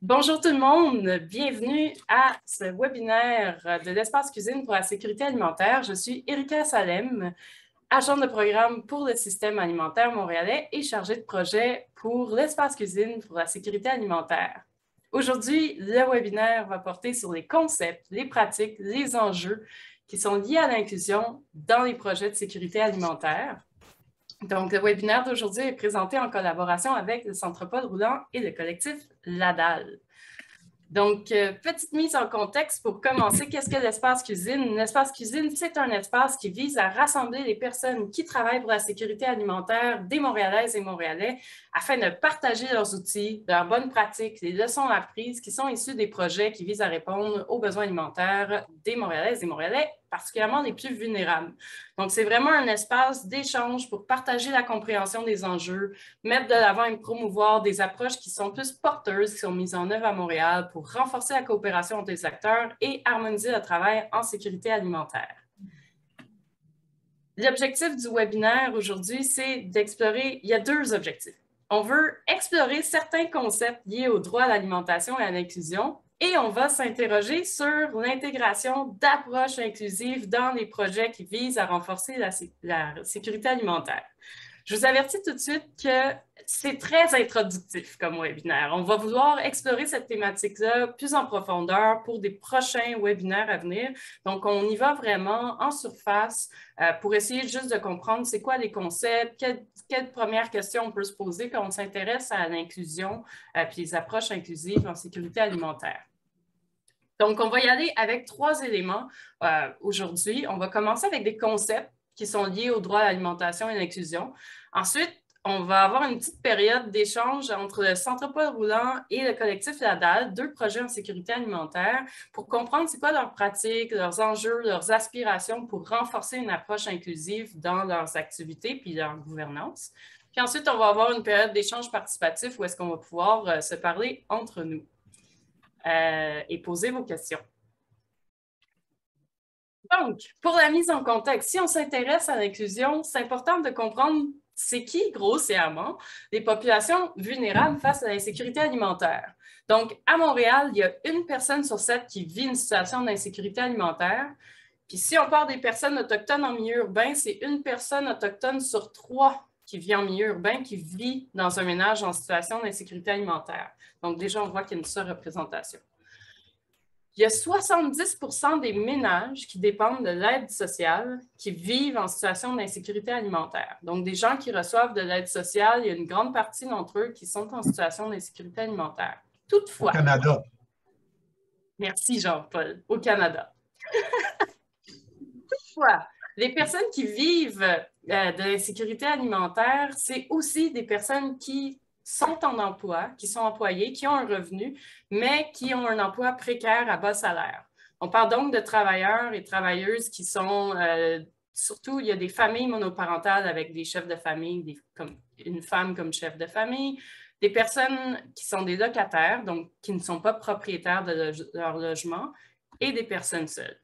Bonjour tout le monde, bienvenue à ce webinaire de l'Espace Cuisine pour la sécurité alimentaire. Je suis Erika Salem, agente de programme pour le système alimentaire montréalais et chargée de projet pour l'Espace Cuisine pour la sécurité alimentaire. Aujourd'hui, le webinaire va porter sur les concepts, les pratiques, les enjeux qui sont liés à l'inclusion dans les projets de sécurité alimentaire. Donc, le webinaire d'aujourd'hui est présenté en collaboration avec le Centre Paul Roulant et le collectif L'Adal. Donc, petite mise en contexte pour commencer, qu'est-ce que l'espace cuisine? L'espace cuisine, c'est un espace qui vise à rassembler les personnes qui travaillent pour la sécurité alimentaire des Montréalaises et Montréalais afin de partager leurs outils, leurs bonnes pratiques, les leçons apprises qui sont issues des projets qui visent à répondre aux besoins alimentaires des Montréalaises et Montréalais, particulièrement les plus vulnérables. Donc, c'est vraiment un espace d'échange pour partager la compréhension des enjeux, mettre de l'avant et promouvoir des approches qui sont plus porteuses, qui sont mises en œuvre à Montréal pour renforcer la coopération entre les acteurs et harmoniser le travail en sécurité alimentaire. L'objectif du webinaire aujourd'hui, c'est d'explorer, il y a deux objectifs. On veut explorer certains concepts liés au droit à l'alimentation et à l'inclusion, et on va s'interroger sur l'intégration d'approches inclusives dans les projets qui visent à renforcer la sécurité alimentaire. Je vous avertis tout de suite que c'est très introductif comme webinaire. On va vouloir explorer cette thématique-là plus en profondeur pour des prochains webinaires à venir. Donc, on y va vraiment en surface pour essayer juste de comprendre c'est quoi les concepts, quelles premières questions on peut se poser quand on s'intéresse à l'inclusion puis les approches inclusives en sécurité alimentaire. Donc, on va y aller avec trois éléments aujourd'hui. On va commencer avec des concepts qui sont liés au droit à l'alimentation et à l'inclusion. Ensuite, on va avoir une petite période d'échange entre le Centre Paul Roulant et le collectif L'Adal, deux projets en sécurité alimentaire, pour comprendre c'est quoi leurs pratiques, leurs enjeux, leurs aspirations pour renforcer une approche inclusive dans leurs activités puis leur gouvernance. Puis ensuite, on va avoir une période d'échange participatif où est-ce qu'on va pouvoir se parler entre nous et poser vos questions. Donc, pour la mise en contexte, si on s'intéresse à l'inclusion, c'est important de comprendre c'est qui, grossièrement, les populations vulnérables face à l'insécurité alimentaire. Donc, à Montréal, il y a une personne sur 7 qui vit une situation d'insécurité alimentaire. Puis si on parle des personnes autochtones en milieu urbain, c'est une personne autochtone sur 3 qui vit en milieu urbain, qui vit dans un ménage en situation d'insécurité alimentaire. Donc, déjà, on voit qu'il y a une surreprésentation. Il y a 70% des ménages qui dépendent de l'aide sociale qui vivent en situation d'insécurité alimentaire. Donc, des gens qui reçoivent de l'aide sociale, il y a une grande partie d'entre eux qui sont en situation d'insécurité alimentaire. Toutefois, au Canada. Merci Jean-Paul, au Canada. Toutefois, les personnes qui vivent de l'insécurité alimentaire, c'est aussi des personnes qui sont en emploi, qui sont employés, qui ont un revenu, mais qui ont un emploi précaire à bas salaire. On parle donc de travailleurs et travailleuses qui sont, surtout, il y a des familles monoparentales avec des chefs de famille, comme une femme comme chef de famille, des personnes qui sont des locataires, donc qui ne sont pas propriétaires de leur logement, et des personnes seules.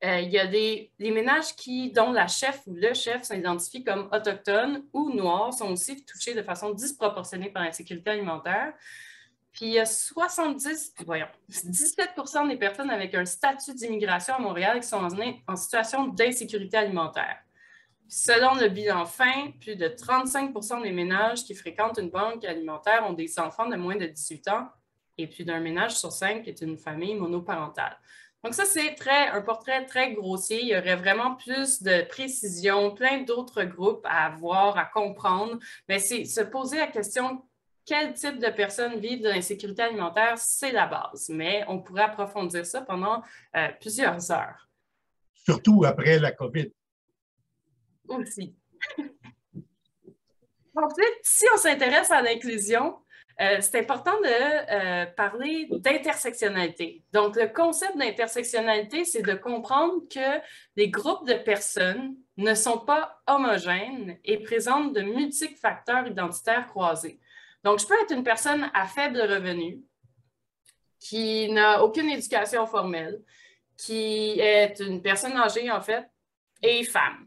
Il y a les ménages dont la chef ou le chef s'identifie comme autochtones ou noirs sont aussi touchés de façon disproportionnée par l'insécurité alimentaire. Puis il y a 17% des personnes avec un statut d'immigration à Montréal qui sont en situation d'insécurité alimentaire. Selon le bilan fin, plus de 35% des ménages qui fréquentent une banque alimentaire ont des enfants de moins de 18 ans et plus d'un ménage sur 5 est une famille monoparentale. Donc ça, c'est un portrait très grossier. Il y aurait vraiment plus de précision, plein d'autres groupes à voir, à comprendre. Mais c'est se poser la question, quel type de personnes vivent de l'insécurité alimentaire, c'est la base. Mais on pourrait approfondir ça pendant plusieurs heures. Surtout après la COVID. Aussi. Ensuite, si on s'intéresse à l'inclusion, c'est important de parler d'intersectionnalité. Donc, le concept d'intersectionnalité, c'est de comprendre que les groupes de personnes ne sont pas homogènes et présentent de multiples facteurs identitaires croisés. Donc, je peux être une personne à faible revenu, qui n'a aucune éducation formelle, qui est une personne âgée, en fait, et femme,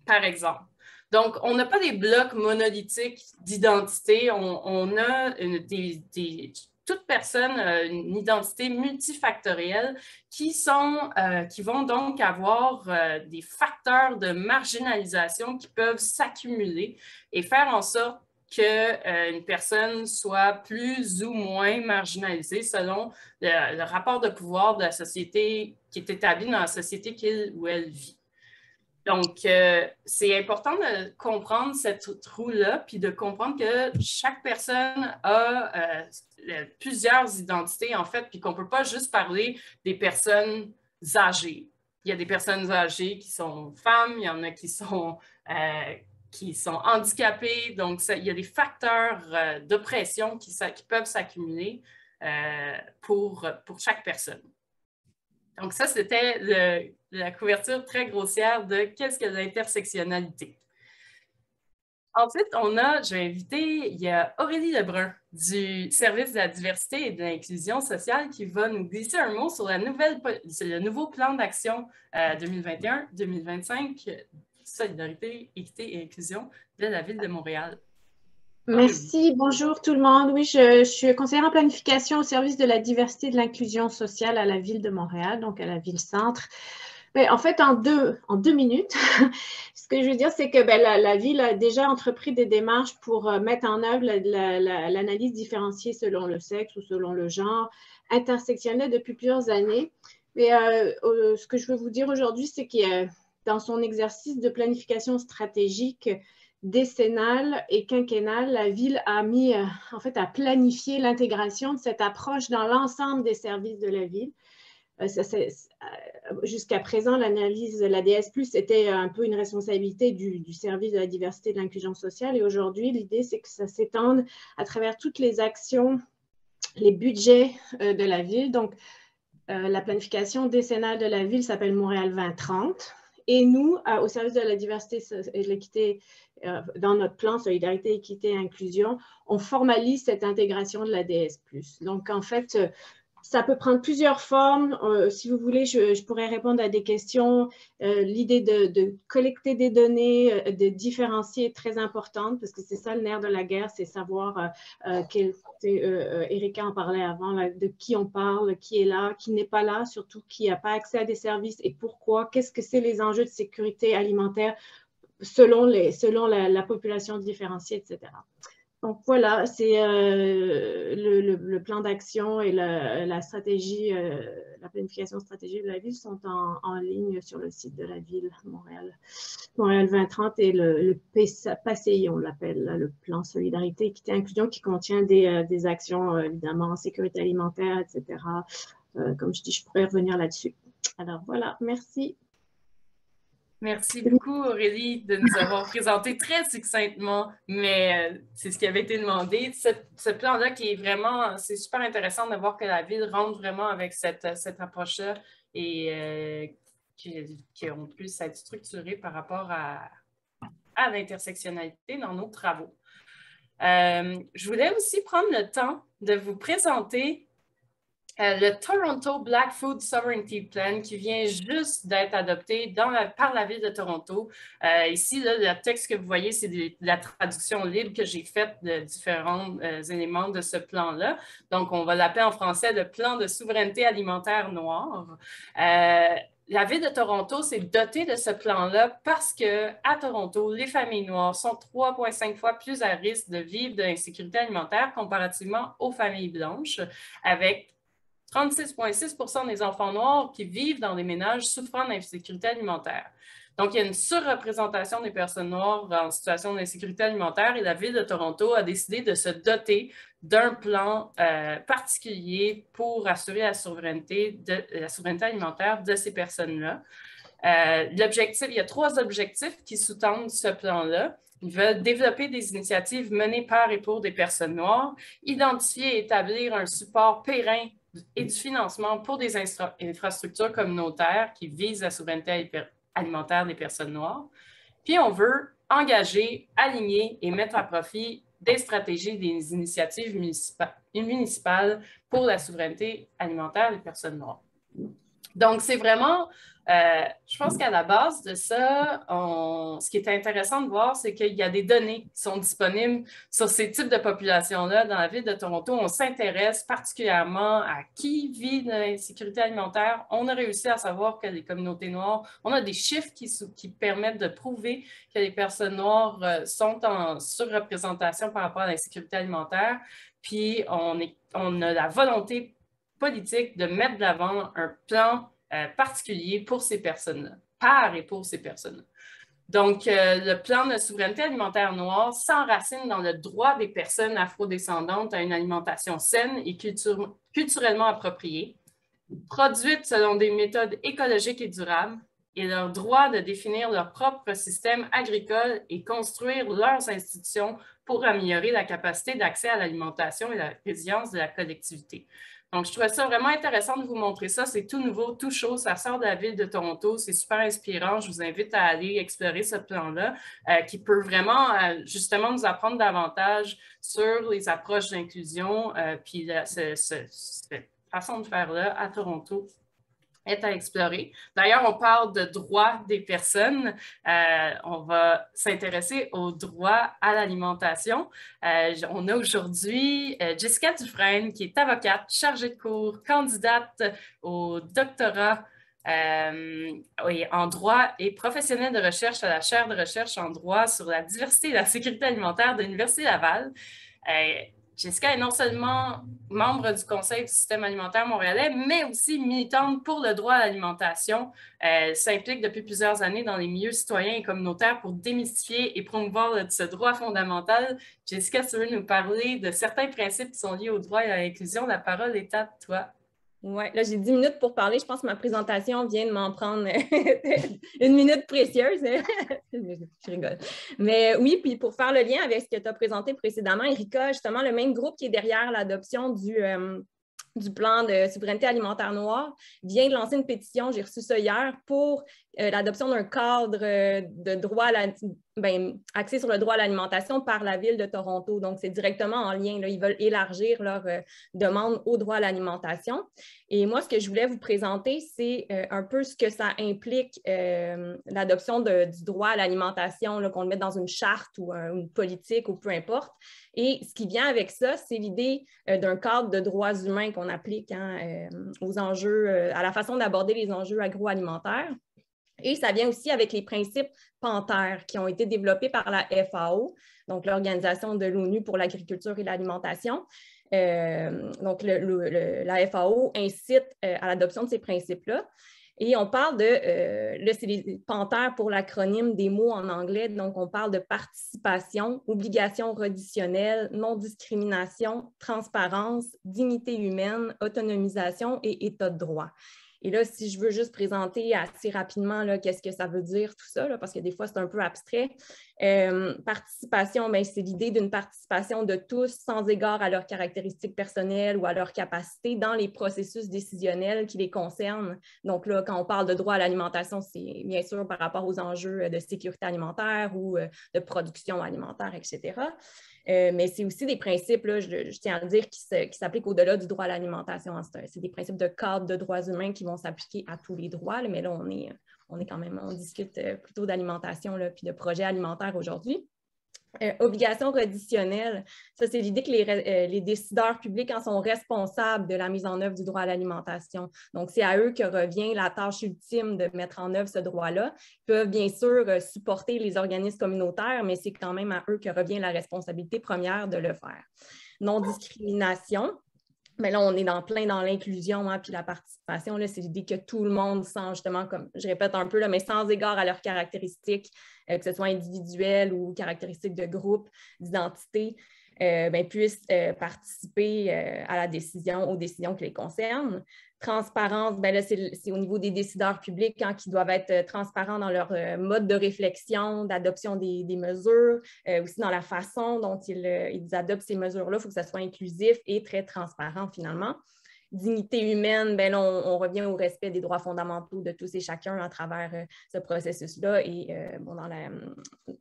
par exemple. Donc, on n'a pas des blocs monolithiques d'identité, on a toute personne a une identité multifactorielle qui vont donc avoir des facteurs de marginalisation qui peuvent s'accumuler et faire en sorte qu'une personne soit plus ou moins marginalisée selon le rapport de pouvoir de la société qui est établi dans la société qu'il ou elle vit. Donc, c'est important de comprendre cette roue-là, puis de comprendre que chaque personne a plusieurs identités, en fait, puis qu'on ne peut pas juste parler des personnes âgées. Il y a des personnes âgées qui sont femmes, il y en a qui sont handicapées. Donc, il y a des facteurs d'oppression qui peuvent s'accumuler pour chaque personne. Donc, ça, c'était la couverture très grossière de qu'est-ce que l'intersectionnalité. Ensuite, je vais inviter, il y a Aurélie Lebrun du Service de la diversité et de l'inclusion sociale qui va nous glisser un mot sur le nouveau plan d'action 2021-2025, solidarité, équité et inclusion de la Ville de Montréal. Merci, bonjour tout le monde. Oui, je suis conseillère en planification au service de la diversité et de l'inclusion sociale à la Ville de Montréal, donc à la Ville-Centre. En fait, en deux minutes, ce que je veux dire, c'est que la Ville a déjà entrepris des démarches pour mettre en œuvre l'analyse différenciée selon le sexe ou selon le genre intersectionnel depuis plusieurs années. Mais ce que je veux vous dire aujourd'hui, c'est que dans son exercice de planification stratégique décennale et quinquennale, la Ville a a planifié l'intégration de cette approche dans l'ensemble des services de la Ville. Jusqu'à présent, l'analyse de l'ADS+, était un peu une responsabilité du service de la diversité et de l'inclusion sociale. Et aujourd'hui, l'idée, c'est que ça s'étende à travers toutes les actions, les budgets de la Ville. Donc, la planification décennale de la Ville s'appelle Montréal 2030. Et nous, au service de la diversité et de l'équité, dans notre plan Solidarité, Équité et Inclusion, on formalise cette intégration de l'ADS+. Donc, en fait, ça peut prendre plusieurs formes. Si vous voulez, je pourrais répondre à des questions. L'idée de collecter des données, de différencier est très importante parce que c'est ça le nerf de la guerre, c'est savoir, Erika en parlait avant, là, de qui on parle, qui est là, qui n'est pas là, surtout qui n'a pas accès à des services et pourquoi. Qu'est-ce que c'est les enjeux de sécurité alimentaire selon la population différenciée, etc. Donc voilà, c'est le plan d'action et la stratégie, la planification stratégique de la ville sont en ligne sur le site de la ville Montréal 2030 et le PACI, on l'appelle, le plan Solidarité, Équité, Inclusion, qui contient des actions évidemment en sécurité alimentaire, etc. Comme je dis, je pourrais revenir là-dessus. Alors voilà, merci. Merci beaucoup, Aurélie, de nous avoir présenté très succinctement, mais c'est ce qui avait été demandé. Ce plan-là qui est vraiment, c'est super intéressant de voir que la Ville rentre vraiment avec cette approche-là et qui ont pu s'être structurée par rapport à l'intersectionnalité dans nos travaux. Je voulais aussi prendre le temps de vous présenter le Toronto Black Food Sovereignty Plan qui vient juste d'être adopté par la Ville de Toronto. Ici, là, le texte que vous voyez, c'est de la traduction libre que j'ai faite de différents éléments de ce plan-là. Donc, on va l'appeler en français le plan de souveraineté alimentaire noire. La Ville de Toronto s'est dotée de ce plan-là parce qu'à Toronto, les familles noires sont 3,5 fois plus à risque de vivre de l'insécurité alimentaire comparativement aux familles blanches, avec 36,6 % des enfants noirs qui vivent dans des ménages souffrant d'insécurité alimentaire. Donc, il y a une surreprésentation des personnes noires en situation d'insécurité alimentaire et la Ville de Toronto a décidé de se doter d'un plan particulier pour assurer la souveraineté alimentaire de ces personnes-là. L'objectif, il y a 3 objectifs qui sous-tendent ce plan-là. Ils veulent développer des initiatives menées par et pour des personnes noires, identifier et établir un support périn et du financement pour des infrastructures communautaires qui visent la souveraineté alimentaire des personnes noires. Puis, on veut engager, aligner et mettre à profit des stratégies, des initiatives municipales pour la souveraineté alimentaire des personnes noires. Donc, c'est vraiment, je pense qu'à la base de ça, ce qui est intéressant de voir, c'est qu'il y a des données qui sont disponibles sur ces types de populations-là. Dans la ville de Toronto, on s'intéresse particulièrement à qui vit dans l'insécurité alimentaire. On a réussi à savoir que les communautés noires, on a des chiffres qui permettent de prouver que les personnes noires sont en surreprésentation par rapport à l'insécurité alimentaire. Puis, on a la volonté politique de mettre de l'avant un plan particulier pour ces personnes-là, par et pour ces personnes-là. Donc, le plan de souveraineté alimentaire noire s'enracine dans le droit des personnes afrodescendantes à une alimentation saine et culturellement appropriée, produite selon des méthodes écologiques et durables, et leur droit de définir leur propre système agricole et construire leurs institutions pour améliorer la capacité d'accès à l'alimentation et la résilience de la collectivité. Donc, je trouvais ça vraiment intéressant de vous montrer ça. C'est tout nouveau, tout chaud. Ça sort de la ville de Toronto. C'est super inspirant. Je vous invite à aller explorer ce plan-là qui peut vraiment, justement, nous apprendre davantage sur les approches d'inclusion. Puis cette façon de faire-là à Toronto est à explorer. D'ailleurs, on parle de droits des personnes. On va s'intéresser aux droits à l'alimentation. On a aujourd'hui Jessica Dufresne, qui est avocate, chargée de cours, candidate au doctorat en droit et professionnelle de recherche à la chaire de recherche en droit sur la diversité et la sécurité alimentaire de l'Université Laval. Jessica est non seulement membre du Conseil du système alimentaire montréalais, mais aussi militante pour le droit à l'alimentation. Elle s'implique depuis plusieurs années dans les milieux citoyens et communautaires pour démystifier et promouvoir ce droit fondamental. Jessica, tu veux nous parler de certains principes qui sont liés au droit et à l'inclusion? La parole est à toi. Oui, là, j'ai 10 minutes pour parler. Je pense que ma présentation vient de m'en prendre une minute précieuse. Je rigole. Mais oui, puis pour faire le lien avec ce que tu as présenté précédemment, Erika, justement, le même groupe qui est derrière l'adoption du plan de souveraineté alimentaire noire vient de lancer une pétition, j'ai reçu ça hier, pour l'adoption d'un cadre de droit axé sur le droit à l'alimentation par la ville de Toronto. Donc, c'est directement en lien. Là. Ils veulent élargir leur demande au droit à l'alimentation. Et moi, ce que je voulais vous présenter, c'est un peu ce que ça implique, l'adoption du droit à l'alimentation, qu'on le mette dans une charte ou une politique ou peu importe. Et ce qui vient avec ça, c'est l'idée d'un cadre de droits humains qu'on applique aux enjeux, à la façon d'aborder les enjeux agroalimentaires. Et ça vient aussi avec les principes Panthère qui ont été développés par la FAO, donc l'Organisation de l'ONU pour l'agriculture et l'alimentation. Donc, la FAO incite à l'adoption de ces principes-là. Et on parle c'est les Panthère pour l'acronyme des mots en anglais. Donc, on parle de participation, obligation reditionnelle, non-discrimination, transparence, dignité humaine, autonomisation et état de droit. Et là, si je veux juste présenter assez rapidement qu'est-ce que ça veut dire tout ça, parce que des fois, c'est un peu abstrait. Participation, c'est l'idée d'une participation de tous sans égard à leurs caractéristiques personnelles ou à leurs capacités dans les processus décisionnels qui les concernent. Donc là, quand on parle de droit à l'alimentation, c'est bien sûr par rapport aux enjeux de sécurité alimentaire ou de production alimentaire, etc. Mais c'est aussi des principes, là, je tiens à le dire, qui s'appliquent au-delà du droit à l'alimentation. C'est des principes de cadre de droits humains qui vont s'appliquer à tous les droits, là, mais là, on discute plutôt d'alimentation puis de projets alimentaires aujourd'hui. Obligation reditionnelle, ça c'est l'idée que les décideurs publics en sont responsables de la mise en œuvre du droit à l'alimentation. Donc, c'est à eux que revient la tâche ultime de mettre en œuvre ce droit-là. Ils peuvent bien sûr supporter les organismes communautaires, mais c'est quand même à eux que revient la responsabilité première de le faire. Non-discrimination. Mais là, on est plein dans l'inclusion, puis la participation, c'est l'idée que tout le monde, sans justement, comme je répète un peu, mais sans égard à leurs caractéristiques, que ce soit individuelles ou caractéristiques de groupe, d'identité, puissent participer à la décision, aux décisions qui les concernent. Transparence, là, c'est au niveau des décideurs publics qui doivent être transparents dans leur mode de réflexion, d'adoption des mesures, aussi dans la façon dont ils adoptent ces mesures-là. Il faut que ça soit inclusif et très transparent finalement. Dignité humaine, là, on revient au respect des droits fondamentaux de tous et chacun à travers ce processus-là et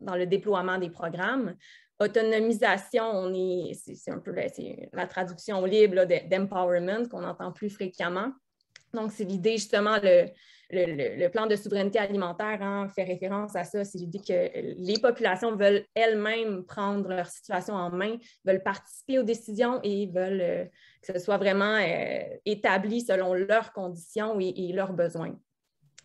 dans le déploiement des programmes. Autonomisation, c'est un peu la traduction libre d'empowerment qu'on entend plus fréquemment. Donc, c'est l'idée, justement, le plan de souveraineté alimentaire fait référence à ça. C'est l'idée que les populations veulent elles-mêmes prendre leur situation en main, veulent participer aux décisions et veulent que ce soit vraiment établi selon leurs conditions et leurs besoins.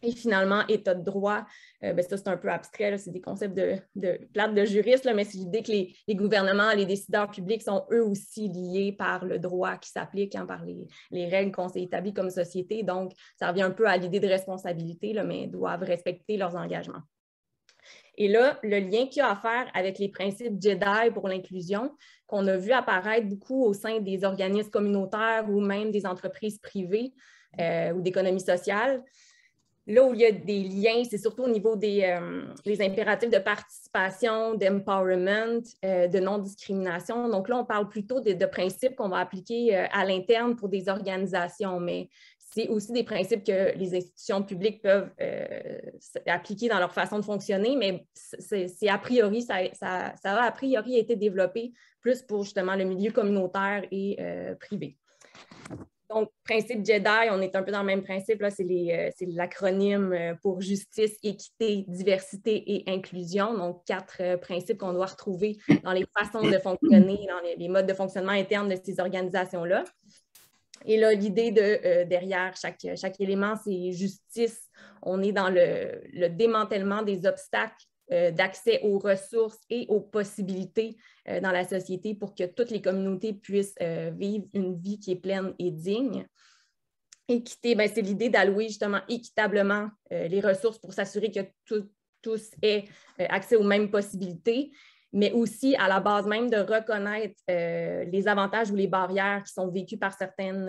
Et finalement, état de droit, ça c'est un peu abstrait, c'est des concepts de plates de juristes, mais c'est l'idée que les gouvernements, les décideurs publics sont eux aussi liés par le droit qui s'applique, par les règles qu'on s'est établies comme société. Donc, ça revient un peu à l'idée de responsabilité, mais doivent respecter leurs engagements. Et là, le lien qu'il y a à faire avec les principes JEDI pour l'inclusion, qu'on a vu apparaître beaucoup au sein des organismes communautaires ou même des entreprises privées ou d'économie sociale. Là où il y a des liens, c'est surtout au niveau des impératifs de participation, d'empowerment, de non-discrimination. Donc là, on parle plutôt de principes qu'on va appliquer à l'interne pour des organisations, mais c'est aussi des principes que les institutions publiques peuvent appliquer dans leur façon de fonctionner, mais c'est a priori, ça a a priori été développé plus pour justement le milieu communautaire et privé. Donc, principe JEDI, on est un peu dans le même principe, c'est l'acronyme pour justice, équité, diversité et inclusion. Donc, 4 principes qu'on doit retrouver dans les façons de fonctionner, dans les modes de fonctionnement internes de ces organisations-là. Et là, l'idée derrière chaque élément, c'est justice. On est dans le démantèlement des obstacles d'accès aux ressources et aux possibilités dans la société pour que toutes les communautés puissent vivre une vie qui est pleine et digne. Équité, c'est l'idée d'allouer justement équitablement les ressources pour s'assurer que tous aient accès aux mêmes possibilités, mais aussi à la base même de reconnaître les avantages ou les barrières qui sont vécues par certains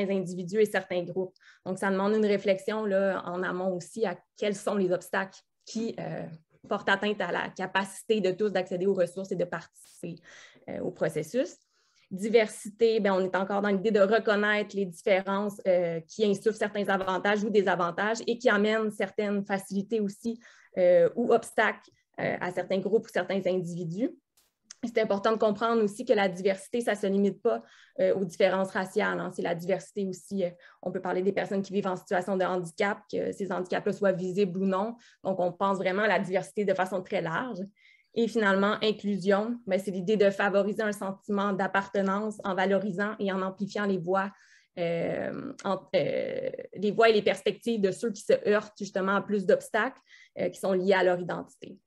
individus et certains groupes. Donc, ça demande une réflexion là, en amont aussi à quels sont les obstacles qui portent atteinte à la capacité de tous d'accéder aux ressources et de participer au processus. Diversité, on est encore dans l'idée de reconnaître les différences qui insufflent certains avantages ou désavantages et qui amènent certaines facilités aussi ou obstacles à certains groupes ou certains individus. C'est important de comprendre aussi que la diversité, ça ne se limite pas aux différences raciales. C'est la diversité aussi, on peut parler des personnes qui vivent en situation de handicap, que ces handicaps-là soient visibles ou non. Donc, on pense vraiment à la diversité de façon très large. Et finalement, inclusion, c'est l'idée de favoriser un sentiment d'appartenance en valorisant et en amplifiant les voix et les perspectives de ceux qui se heurtent justement à plus d'obstacles qui sont liés à leur identité.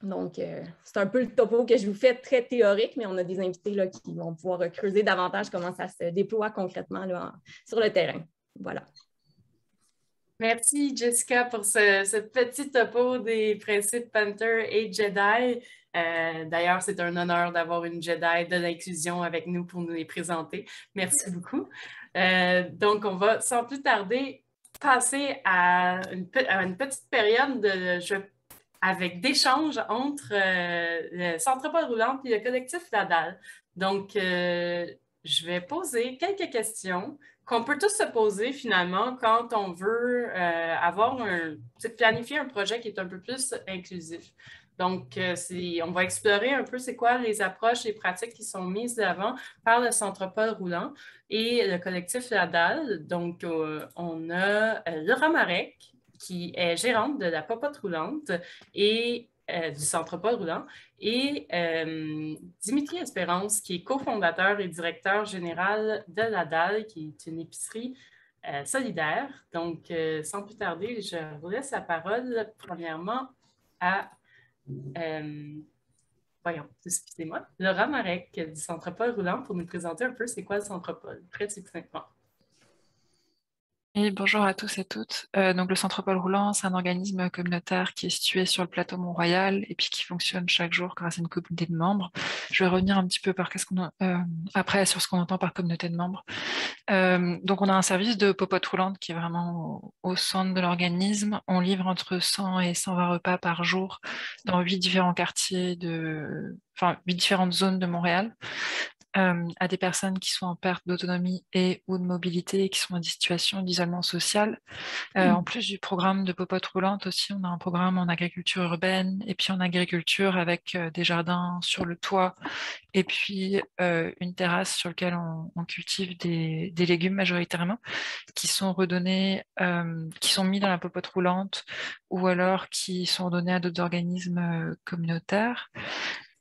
Donc, c'est un peu le topo que je vous fais très théorique, mais on a des invités là, qui vont pouvoir creuser davantage comment ça se déploie concrètement là, sur le terrain. Voilà. Merci, Jessica, pour ce petit topo des principes Panther et JEDI. D'ailleurs, c'est un honneur d'avoir une JEDI de l'inclusion avec nous pour nous les présenter. Merci beaucoup. Donc, on va sans plus tarder passer à une petite période avec d'échanges entre le Centre Paul Roulant et le collectif La Dalle. Donc, je vais poser quelques questions qu'on peut tous se poser finalement quand on veut planifier un projet qui est un peu plus inclusif. Donc, on va explorer un peu c'est quoi les approches, les pratiques qui sont mises de l'avant par le Centre Paul Roulant et le collectif La Dalle. Donc, on a Laura Marek, qui est gérante de la Popote Roulante et du Centre Paul Roulant, et Dimitri Espérance, qui est cofondateur et directeur général de La Dalle, qui est une épicerie solidaire. Donc, sans plus tarder, je vous laisse la parole premièrement à, excusez-moi, Laura Marek du Centre Paul Roulant pour nous présenter un peu c'est quoi le Centre Paul, très succinctement. Et bonjour à tous et toutes. Donc le Centre Paul Roulant, c'est un organisme communautaire qui est situé sur le plateau Mont-Royal et puis qui fonctionne chaque jour grâce à une communauté de membres. Je vais revenir un petit peu après sur ce qu'on entend par communauté de membres. Donc on a un service de popote roulante qui est vraiment au centre de l'organisme. On livre entre 100 et 120 repas par jour dans 8 différents quartiers 8 différentes zones de Montréal. à des personnes qui sont en perte d'autonomie et ou de mobilité et qui sont dans des situations d'isolement social. En plus du programme de popote roulante aussi, on a un programme en agriculture urbaine et puis en agriculture avec des jardins sur le toit et puis une terrasse sur laquelle on cultive des légumes majoritairement qui sont redonnés, qui sont mis dans la popote roulante ou alors qui sont donnés à d'autres organismes communautaires.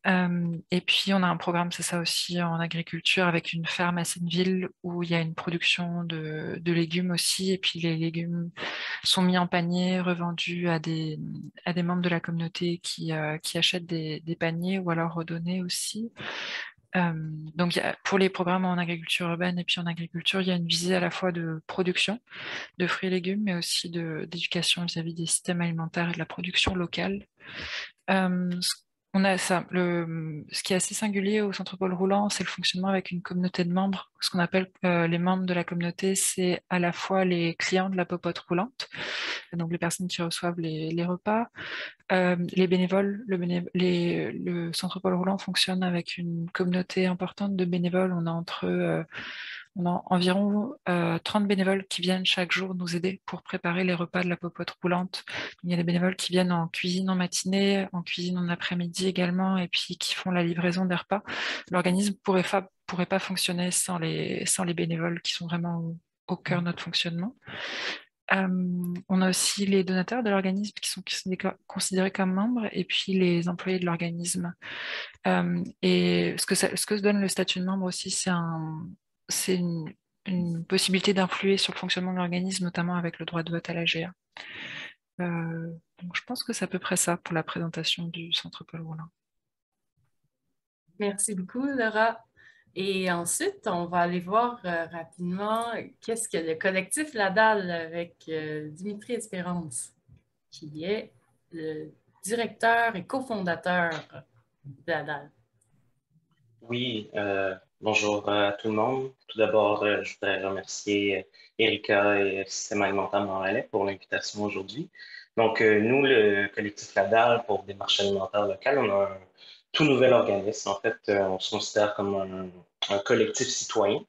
Et puis, on a un programme, c'est ça aussi, en agriculture avec une ferme à Senneville où il y a une production de légumes aussi. Et puis, les légumes sont mis en panier, revendus à des membres de la communauté qui achètent des paniers ou alors redonnés aussi. Donc, pour les programmes en agriculture urbaine et puis en agriculture, il y a une visée à la fois de production de fruits et légumes, mais aussi d'éducation vis-à-vis des systèmes alimentaires et de la production locale. On a ça. Ce qui est assez singulier au Centre Paul Roulant, c'est le fonctionnement avec une communauté de membres. Ce qu'on appelle les membres de la communauté, c'est à la fois les clients de la popote roulante, donc les personnes qui reçoivent les repas, les bénévoles. Le Centre Paul Roulant fonctionne avec une communauté importante de bénévoles. On a environ 30 bénévoles qui viennent chaque jour nous aider pour préparer les repas de la popote roulante. Il y a des bénévoles qui viennent en cuisine en matinée, en cuisine en après-midi également, et puis qui font la livraison des repas. L'organisme pourrait pas fonctionner sans les bénévoles qui sont vraiment au cœur de notre fonctionnement. On a aussi les donateurs de l'organisme qui sont considérés comme membres et puis les employés de l'organisme. Et ce que donne le statut de membre aussi, c'est une possibilité d'influer sur le fonctionnement de l'organisme, notamment avec le droit de vote à l'AGA. Donc je pense que c'est à peu près ça pour la présentation du Centre Paul Roulant. Merci beaucoup, Laura. Et ensuite, on va aller voir rapidement qu'est-ce que le collectif La Dalle avec Dimitri Espérance, qui est le directeur et cofondateur de La Dalle. Oui, bonjour à tout le monde. Tout d'abord, je voudrais remercier Erika et le Système alimentaire montréalais pour l'invitation aujourd'hui. Donc, nous, le collectif La Dalle pour des marchés alimentaires locaux, on a un tout nouvel organisme. En fait, on se considère comme un collectif citoyen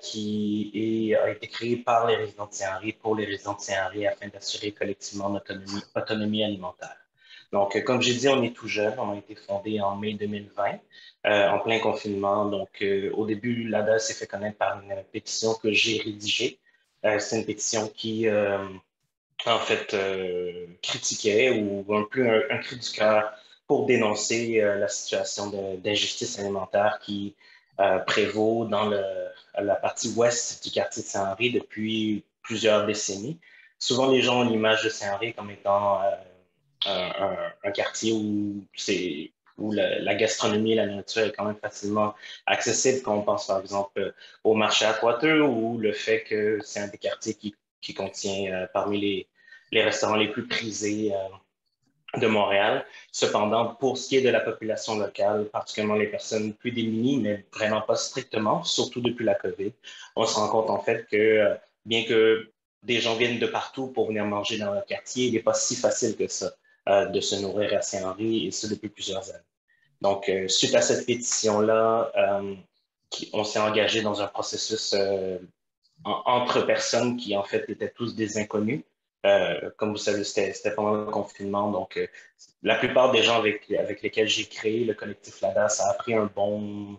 qui a été créé par les résidents de Saint-Henri pour les résidents de Saint-Henri afin d'assurer collectivement notre autonomie alimentaire. Donc, comme j'ai dit, on est tout jeune. On a été fondé en mai 2020, en plein confinement. Donc, au début, l'ADA s'est fait connaître par une pétition que j'ai rédigée. C'est une pétition qui, en fait, critiquait ou un peu un cri du cœur pour dénoncer la situation d'injustice alimentaire qui prévaut dans la partie ouest du quartier de Saint-Henri depuis plusieurs décennies. Souvent, les gens ont l'image de Saint-Henri comme étant un quartier où la gastronomie et la nourriture est quand même facilement accessible, quand on pense par exemple au marché à Coiteux ou le fait que c'est un des quartiers qui contient parmi les restaurants les plus prisés de Montréal. Cependant, pour ce qui est de la population locale, particulièrement les personnes plus démunies, mais vraiment pas strictement, surtout depuis la COVID, on se rend compte en fait que bien que des gens viennent de partout pour venir manger dans le quartier, il n'est pas si facile que ça de se nourrir à Saint-Henri, et ça depuis plusieurs années. Donc, suite à cette pétition-là, on s'est engagé dans un processus entre personnes qui, en fait, étaient tous des inconnus. Comme vous savez, c'était pendant le confinement, donc la plupart des gens avec lesquels j'ai créé le collectif LADA, ça a pris un bon,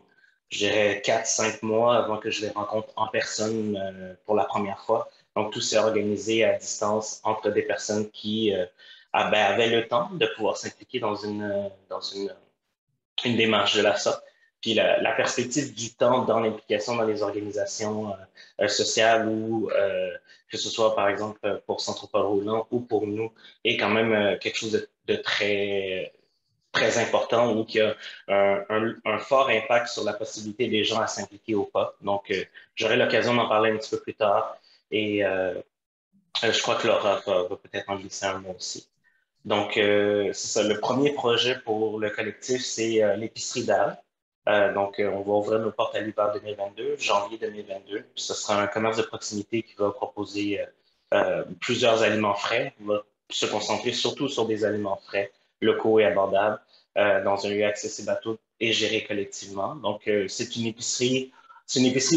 je dirais, 4-5 mois avant que je les rencontre en personne pour la première fois. Donc, tout s'est organisé à distance entre des personnes qui avaient le temps de pouvoir s'impliquer dans une démarche de la sorte. Puis la perspective du temps dans l'implication dans les organisations sociales ou que ce soit par exemple pour Centre Paul Roulant ou pour nous est quand même quelque chose de très, très important ou qui a un fort impact sur la possibilité des gens à s'impliquer ou pas. Donc, j'aurai l'occasion d'en parler un petit peu plus tard et je crois que Laura va peut-être en glisser un mot aussi. Donc, c'est ça. Le premier projet pour le collectif, c'est l'épicerie d'Al. Donc, on va ouvrir nos portes à l'hiver 2022, janvier 2022. Puis ce sera un commerce de proximité qui va proposer plusieurs aliments frais. On va se concentrer surtout sur des aliments frais, locaux et abordables, dans un lieu accessible est gérée collectivement. Donc, c'est une épicerie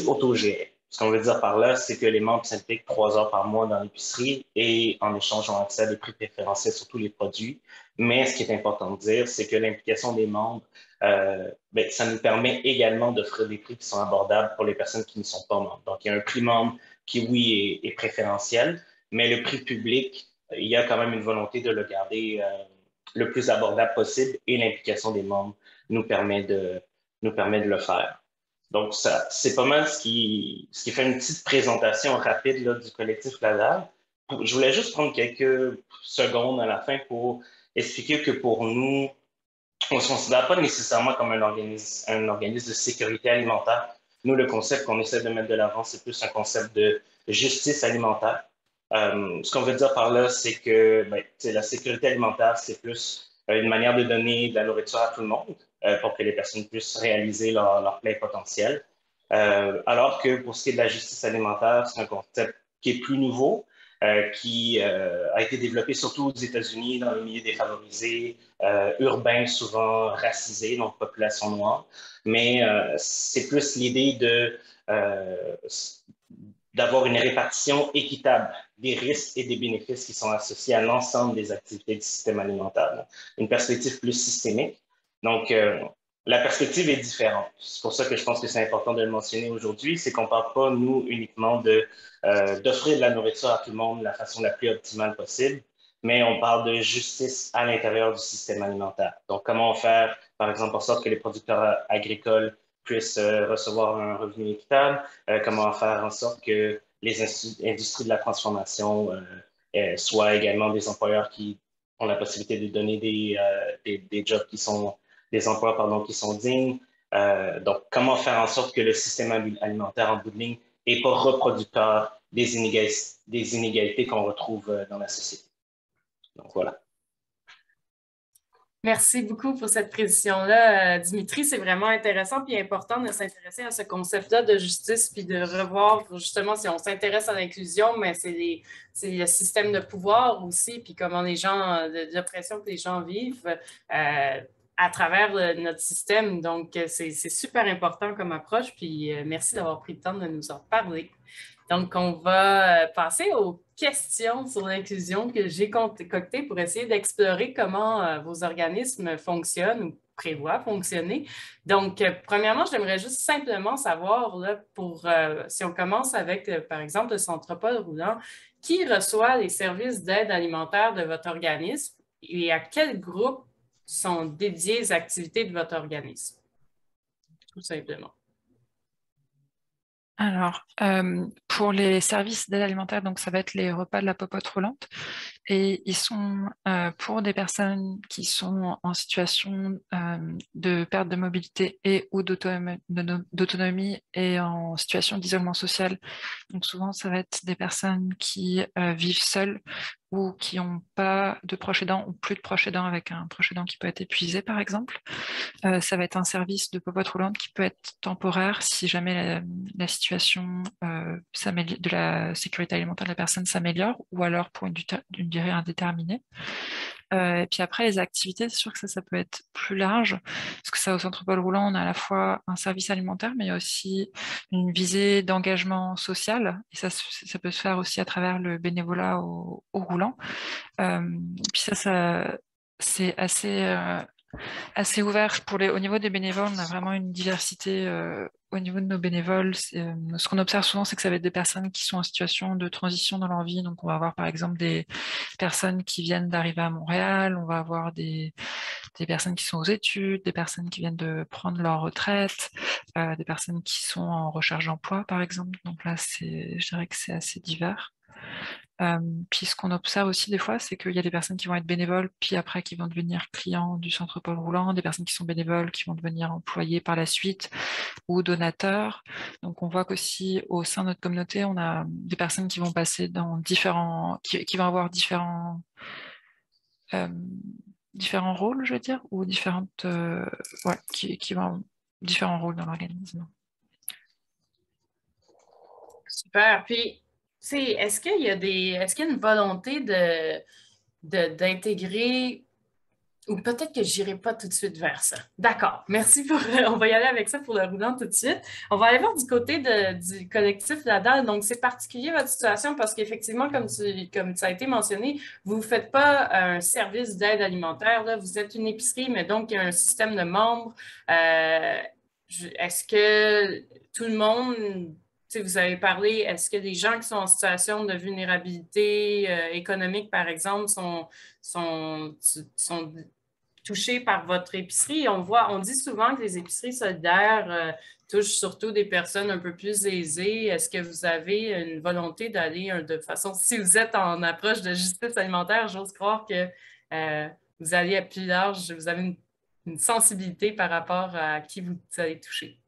autogérée. Ce qu'on veut dire par là, c'est que les membres s'impliquent 3 heures par mois dans l'épicerie et en échange ont accès à des prix préférentiels sur tous les produits. Mais ce qui est important de dire, c'est que l'implication des membres, ça nous permet également d'offrir des prix qui sont abordables pour les personnes qui ne sont pas membres. Donc, il y a un prix membre qui, oui, est préférentiel, mais le prix public, il y a quand même une volonté de le garder le plus abordable possible et l'implication des membres nous permet de le faire. Donc, ça, c'est pas mal ce qui fait une petite présentation rapide là, du collectif LADAL. Je voulais juste prendre quelques secondes à la fin pour expliquer que pour nous, on ne se considère pas nécessairement comme un organisme de sécurité alimentaire. Nous, le concept qu'on essaie de mettre de l'avant, c'est plus un concept de justice alimentaire. Ce qu'on veut dire par là, c'est que la sécurité alimentaire, c'est plus une manière de donner de la nourriture à tout le monde pour que les personnes puissent réaliser leur plein potentiel. Alors que pour ce qui est de la justice alimentaire, c'est un concept qui est plus nouveau, qui a été développé surtout aux États-Unis, dans les milieux défavorisés, urbains, souvent racisés, donc population noire. Mais c'est plus l'idée d'avoir une répartition équitable des risques et des bénéfices qui sont associés à l'ensemble des activités du système alimentaire. Donc, une perspective plus systémique. Donc, la perspective est différente. C'est pour ça que je pense que c'est important de le mentionner aujourd'hui, c'est qu'on ne parle pas, nous, uniquement d'offrir de la nourriture à tout le monde de la façon la plus optimale possible, mais on parle de justice à l'intérieur du système alimentaire. Donc, comment faire, par exemple, en sorte que les producteurs agricoles puissent recevoir un revenu équitable, comment faire en sorte que les industries de la transformation soient également des employeurs qui ont la possibilité de donner des jobs qui sont, des emplois, pardon, qui sont dignes. Donc, comment faire en sorte que le système alimentaire en bout de ligne n'est pas reproducteur des inégalités qu'on retrouve dans la société. Donc, voilà. Merci beaucoup pour cette précision-là, Dimitri. C'est vraiment intéressant et important de s'intéresser à ce concept-là de justice puis de revoir, justement, si on s'intéresse à l'inclusion, mais c'est le système de pouvoir aussi, puis comment les gens, l'oppression que les gens vivent à travers notre système. Donc, c'est super important comme approche, puis merci d'avoir pris le temps de nous en parler. Donc, on va passer aux questions sur l'inclusion que j'ai concoctées pour essayer d'explorer comment vos organismes fonctionnent ou prévoient fonctionner. Donc, premièrement, j'aimerais juste simplement savoir, là, si on commence avec, par exemple, le Centre Paul Roulant, qui reçoit les services d'aide alimentaire de votre organisme et à quel groupe sont dédiées les activités de votre organisme? Tout simplement. Alors, pour les services d'aide alimentaire, donc ça va être les repas de la popote roulante. Et ils sont pour des personnes qui sont en situation de perte de mobilité et ou d'autonomie et en situation d'isolement social. Donc souvent, ça va être des personnes qui vivent seules ou qui n'ont pas de proches aidants ou plus de proches aidants avec un proche aidant qui peut être épuisé, par exemple. Ça va être un service de popote roulante qui peut être temporaire si jamais la situation de la sécurité alimentaire de la personne s'améliore ou alors pour une durée indéterminée. Et puis après, les activités, c'est sûr que ça peut être plus large, parce que ça, au Centre Paul Roulant, on a à la fois un service alimentaire, mais il y a aussi une visée d'engagement social, et ça peut se faire aussi à travers le bénévolat au Roulant. Puis ça c'est assez ouvert. Au niveau des bénévoles, on a vraiment une diversité au niveau de nos bénévoles. Ce qu'on observe souvent, c'est que ça va être des personnes qui sont en situation de transition dans leur vie. Donc, on va avoir par exemple des personnes qui viennent d'arriver à Montréal, on va avoir des personnes qui sont aux études, des personnes qui viennent de prendre leur retraite, des personnes qui sont en recherche d'emploi, par exemple. Donc là, je dirais que c'est assez divers. Puis ce qu'on observe aussi des fois, c'est qu'il y a des personnes qui vont être bénévoles, puis après qui vont devenir clients du Centre Paul Roulant, des personnes qui sont bénévoles, qui vont devenir employés par la suite, ou donateurs. Donc on voit qu'aussi au sein de notre communauté, on a des personnes qui vont passer dans qui vont avoir différents rôles, je veux dire, ou qui vont avoir différents rôles dans l'organisme. Super. Puis, est-ce qu'il y a une volonté d'intégrer Ou peut-être que je n'irai pas tout de suite vers ça. D'accord. Merci pour... on va y aller avec ça pour le roulant tout de suite. On va aller voir du côté du collectif La Dalle. Donc, c'est particulier votre situation parce qu'effectivement, comme ça a été mentionné, vous ne faites pas un service d'aide alimentaire. Là. Vous êtes une épicerie, mais donc il y a un système de membres. Est-ce que tout le monde... Vous avez parlé, est-ce que les gens qui sont en situation de vulnérabilité économique, par exemple, sont touchés par votre épicerie? On dit souvent que les épiceries solidaires touchent surtout des personnes un peu plus aisées. Est-ce que vous avez une volonté d'aller de façon, si vous êtes en approche de justice alimentaire, j'ose croire que vous allez à plus large, vous avez une sensibilité par rapport à qui vous allez toucher?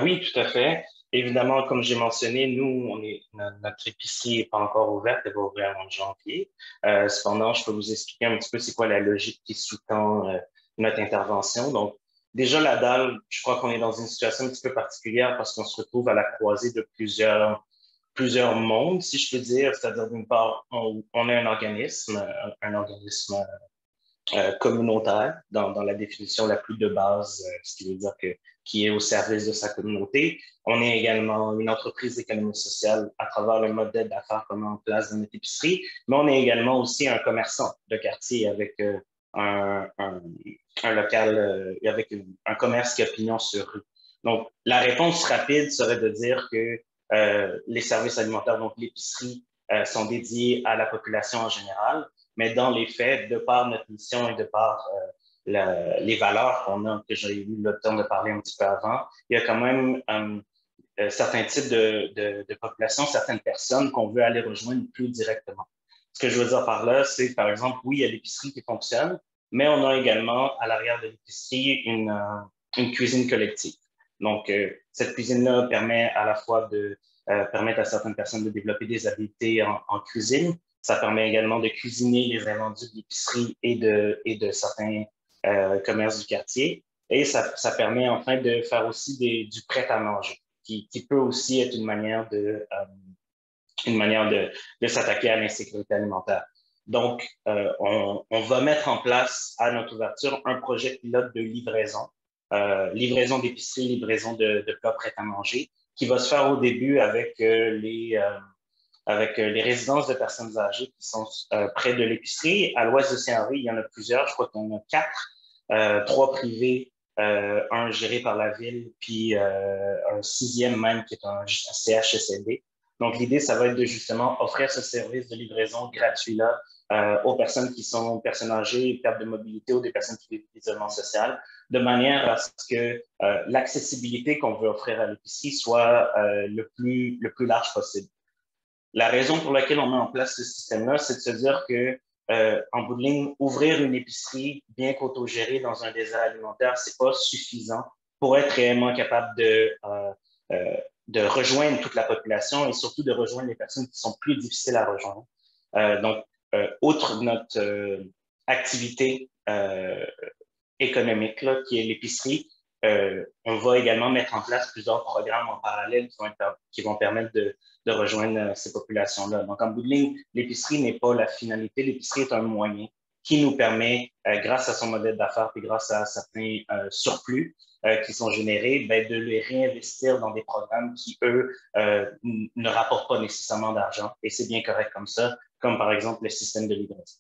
Oui, tout à fait. Évidemment, comme j'ai mentionné, nous, notre épicerie n'est pas encore ouverte, elle va ouvrir en janvier. Cependant, je peux vous expliquer un petit peu c'est quoi la logique qui sous-tend notre intervention. Donc, déjà, la dalle, je crois qu'on est dans une situation un petit peu particulière parce qu'on se retrouve à la croisée de plusieurs mondes, si je peux dire. C'est-à-dire, d'une part, on est un organisme communautaire dans la définition la plus de base, ce qui veut dire qui est au service de sa communauté. On est également une entreprise d'économie sociale à travers le modèle d'affaires qu'on met en place dans notre épicerie, mais on est également aussi un commerçant de quartier avec un local, avec un commerce qui a pignon sur rue. Donc, la réponse rapide serait de dire que les services alimentaires, donc l'épicerie, sont dédiés à la population en général, mais dans les faits, de par notre mission et de par les valeurs qu'on a, que j'ai eu le temps de parler un petit peu avant, il y a quand même certains types de populations, certaines personnes qu'on veut aller rejoindre plus directement. Ce que je veux dire par là, c'est par exemple, oui, il y a l'épicerie qui fonctionne, mais on a également à l'arrière de l'épicerie une cuisine collective. Donc, cette cuisine-là permet à la fois de permettre à certaines personnes de développer des habiletés en cuisine. Ça permet également de cuisiner les invendus de l'épicerie et de certains commerces du quartier. Et ça permet enfin de faire aussi du prêt-à-manger, qui peut aussi être une manière de s'attaquer à l'insécurité alimentaire. Donc, on va mettre en place à notre ouverture un projet pilote de livraison, livraison d'épicerie, livraison de plats prêts à manger, qui va se faire au début avec les résidences de personnes âgées qui sont près de l'épicerie. À l'ouest de Saint-Henri, il y en a plusieurs, je crois qu'il y en a 4, 3 privés, un géré par la ville, puis un 6e même qui est un CHSLD. Donc, l'idée, ça va être de justement offrir ce service de livraison gratuit-là aux personnes qui sont personnes âgées, perte de mobilité ou des personnes qui vivent l'isolement social, de manière à ce que l'accessibilité qu'on veut offrir à l'épicerie soit le plus large possible. La raison pour laquelle on met en place ce système-là, c'est de se dire que, en bout de ligne, ouvrir une épicerie bien qu'autogérée dans un désert alimentaire, c'est pas suffisant pour être réellement capable de rejoindre toute la population et surtout de rejoindre les personnes qui sont plus difficiles à rejoindre. Donc, outre notre activité économique, là, qui est l'épicerie, on va également mettre en place plusieurs programmes en parallèle qui vont permettre de rejoindre ces populations-là. Donc, en bout de ligne, l'épicerie n'est pas la finalité. L'épicerie est un moyen qui nous permet, grâce à son modèle d'affaires et grâce à certains surplus qui sont générés, de les réinvestir dans des programmes qui, eux, ne rapportent pas nécessairement d'argent. Et c'est bien correct comme ça, comme par exemple le système de livraison.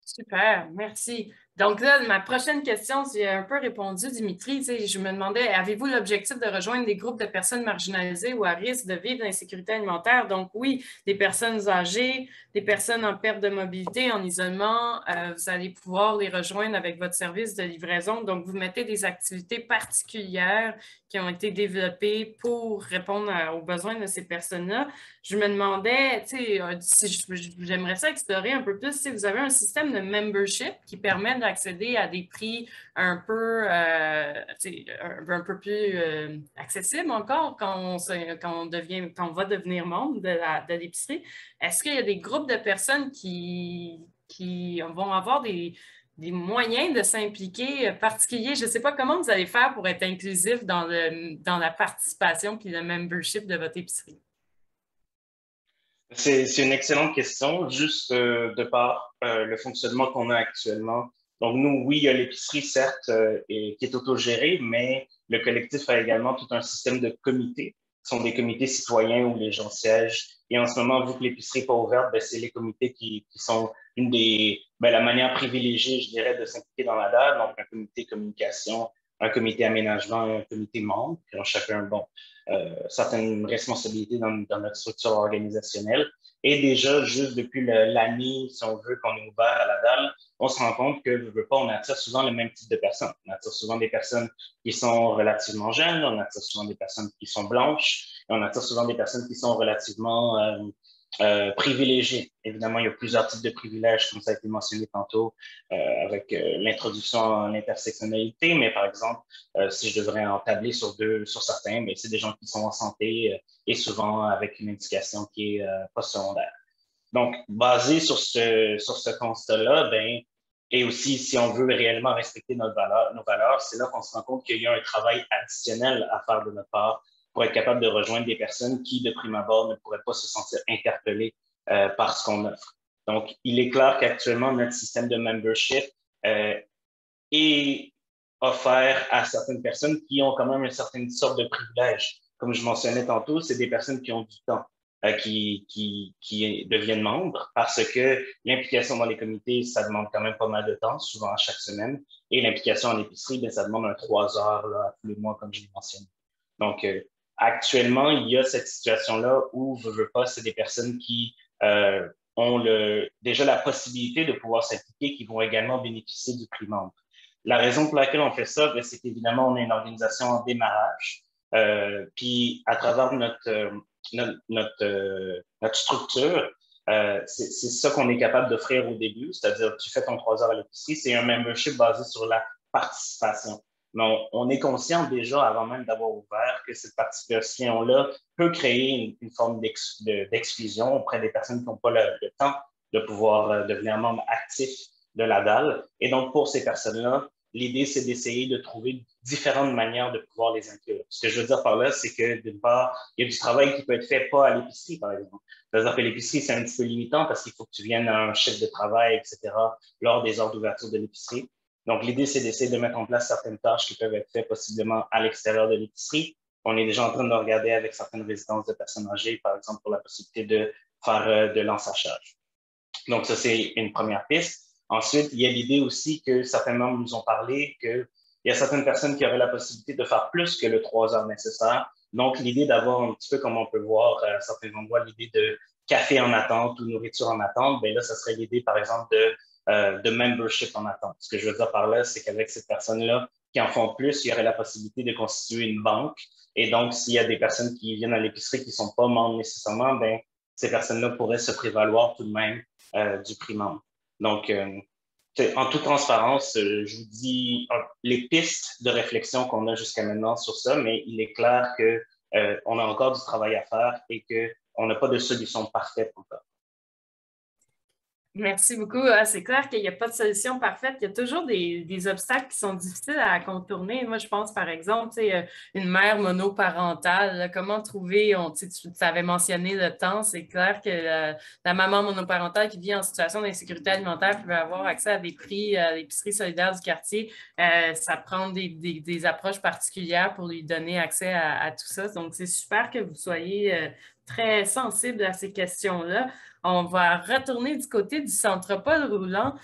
Super, merci. Donc là, ma prochaine question, j'ai un peu répondu, Dimitri. Je me demandais, avez-vous l'objectif de rejoindre des groupes de personnes marginalisées ou à risque de vivre l'insécurité alimentaire? Donc oui, des personnes âgées, des personnes en perte de mobilité, en isolement, vous allez pouvoir les rejoindre avec votre service de livraison. Donc, vous mettez des activités particulières qui ont été développées pour répondre aux besoins de ces personnes-là. Je me demandais, si j'aimerais ça explorer un peu plus, si vous avez un système de membership qui permet d'accéder à des prix un peu plus accessibles encore quand on va devenir membre de l'épicerie. Est-ce qu'il y a des groupes de personnes qui vont avoir des moyens de s'impliquer particuliers? Je ne sais pas comment vous allez faire pour être inclusif dans la participation puis le membership de votre épicerie. C'est une excellente question, juste de par le fonctionnement qu'on a actuellement. Donc, nous, oui, il y a l'épicerie, certes, qui est autogérée, mais le collectif a également tout un système de comités. Ce sont des comités citoyens où les gens siègent. Et en ce moment, vu que l'épicerie n'est pas ouverte, ben, c'est les comités qui sont la manière privilégiée, je dirais, de s'impliquer dans la DAL. Donc, un comité communication, un comité aménagement et un comité membre, qui ont chacun, certaines responsabilités dans notre structure organisationnelle. Et déjà, juste depuis l'année, si on veut, qu'on est ouvert à la dalle, on se rend compte que, je veux pas, on attire souvent le même type de personnes. On attire souvent des personnes qui sont relativement jeunes, on attire souvent des personnes qui sont blanches, et on attire souvent des personnes qui sont relativement privilégiés. Évidemment, il y a plusieurs types de privilèges, comme ça a été mentionné tantôt, avec l'introduction à l'intersectionnalité, mais par exemple, si je devrais en tabler sur certains, mais c'est des gens qui sont en santé et souvent avec une éducation qui est post-secondaire. Donc, basé sur ce constat-là, et aussi, si on veut réellement respecter nos valeurs, c'est là qu'on se rend compte qu'il y a un travail additionnel à faire de notre part pour être capable de rejoindre des personnes qui, de prime abord, ne pourraient pas se sentir interpellées par ce qu'on offre. Donc, il est clair qu'actuellement, notre système de membership est offert à certaines personnes qui ont quand même une certaine sorte de privilège. Comme je mentionnais tantôt, c'est des personnes qui ont du temps, qui deviennent membres parce que l'implication dans les comités, ça demande quand même pas mal de temps, souvent à chaque semaine. Et l'implication en épicerie, ça demande 3 heures là, tous les mois, comme je l'ai mentionné. Donc, actuellement, il y a cette situation-là où, veux pas, c'est des personnes qui ont déjà la possibilité de pouvoir s'impliquer, qui vont également bénéficier du prix membre. La raison pour laquelle on fait ça, c'est qu'évidemment, on est une organisation en démarrage. Puis, à travers notre structure, c'est ça qu'on est capable d'offrir au début, c'est-à-dire tu fais ton 3 heures à l'épicerie, c'est un membership basé sur la participation. Mais on est conscient déjà, avant même d'avoir ouvert, que cette participation-là peut créer une forme d'exclusion auprès des personnes qui n'ont pas le temps de pouvoir devenir membre actif de la DAL. Et donc, pour ces personnes-là, l'idée, c'est d'essayer de trouver différentes manières de pouvoir les inclure. Ce que je veux dire par là, c'est que d'une part, il y a du travail qui peut être fait pas à l'épicerie, par exemple. C'est-à-dire que l'épicerie, c'est un petit peu limitant parce qu'il faut que tu viennes à un chef de travail, etc., lors des heures d'ouverture de l'épicerie. Donc, l'idée, c'est d'essayer de mettre en place certaines tâches qui peuvent être faites possiblement à l'extérieur de l'épicerie. On est déjà en train de regarder avec certaines résidences de personnes âgées, par exemple, pour la possibilité de faire de l'ensachage. Donc, ça, c'est une première piste. Ensuite, il y a l'idée aussi que certains membres nous ont parlé qu'il y a certaines personnes qui auraient la possibilité de faire plus que le 3 heures nécessaire. Donc, l'idée d'avoir un petit peu, comme on peut voir à certains endroits, l'idée de café en attente ou nourriture en attente, bien là, ça serait l'idée, par exemple, de membership en attente. Ce que je veux dire par là, c'est qu'avec ces personnes-là qui en font plus, il y aurait la possibilité de constituer une banque. Et donc, s'il y a des personnes qui viennent à l'épicerie qui ne sont pas membres nécessairement, bien, ces personnes-là pourraient se prévaloir tout de même du prix membre. Donc, en toute transparence, je vous dis les pistes de réflexion qu'on a jusqu'à maintenant sur ça, mais il est clair qu'on a encore du travail à faire et qu'on n'a pas de solution parfaite encore. Merci beaucoup. C'est clair qu'il n'y a pas de solution parfaite. Il y a toujours des obstacles qui sont difficiles à contourner. Moi, je pense, par exemple, une mère monoparentale, là, comment trouver, tu avais mentionné le temps, c'est clair que la maman monoparentale qui vit en situation d'insécurité alimentaire peut avoir accès à des prix à l'épicerie solidaire du quartier. Ça prend des approches particulières pour lui donner accès à tout ça. Donc, c'est super que vous soyez très sensible à ces questions-là. On va retourner du côté du Centre Paul Roulant.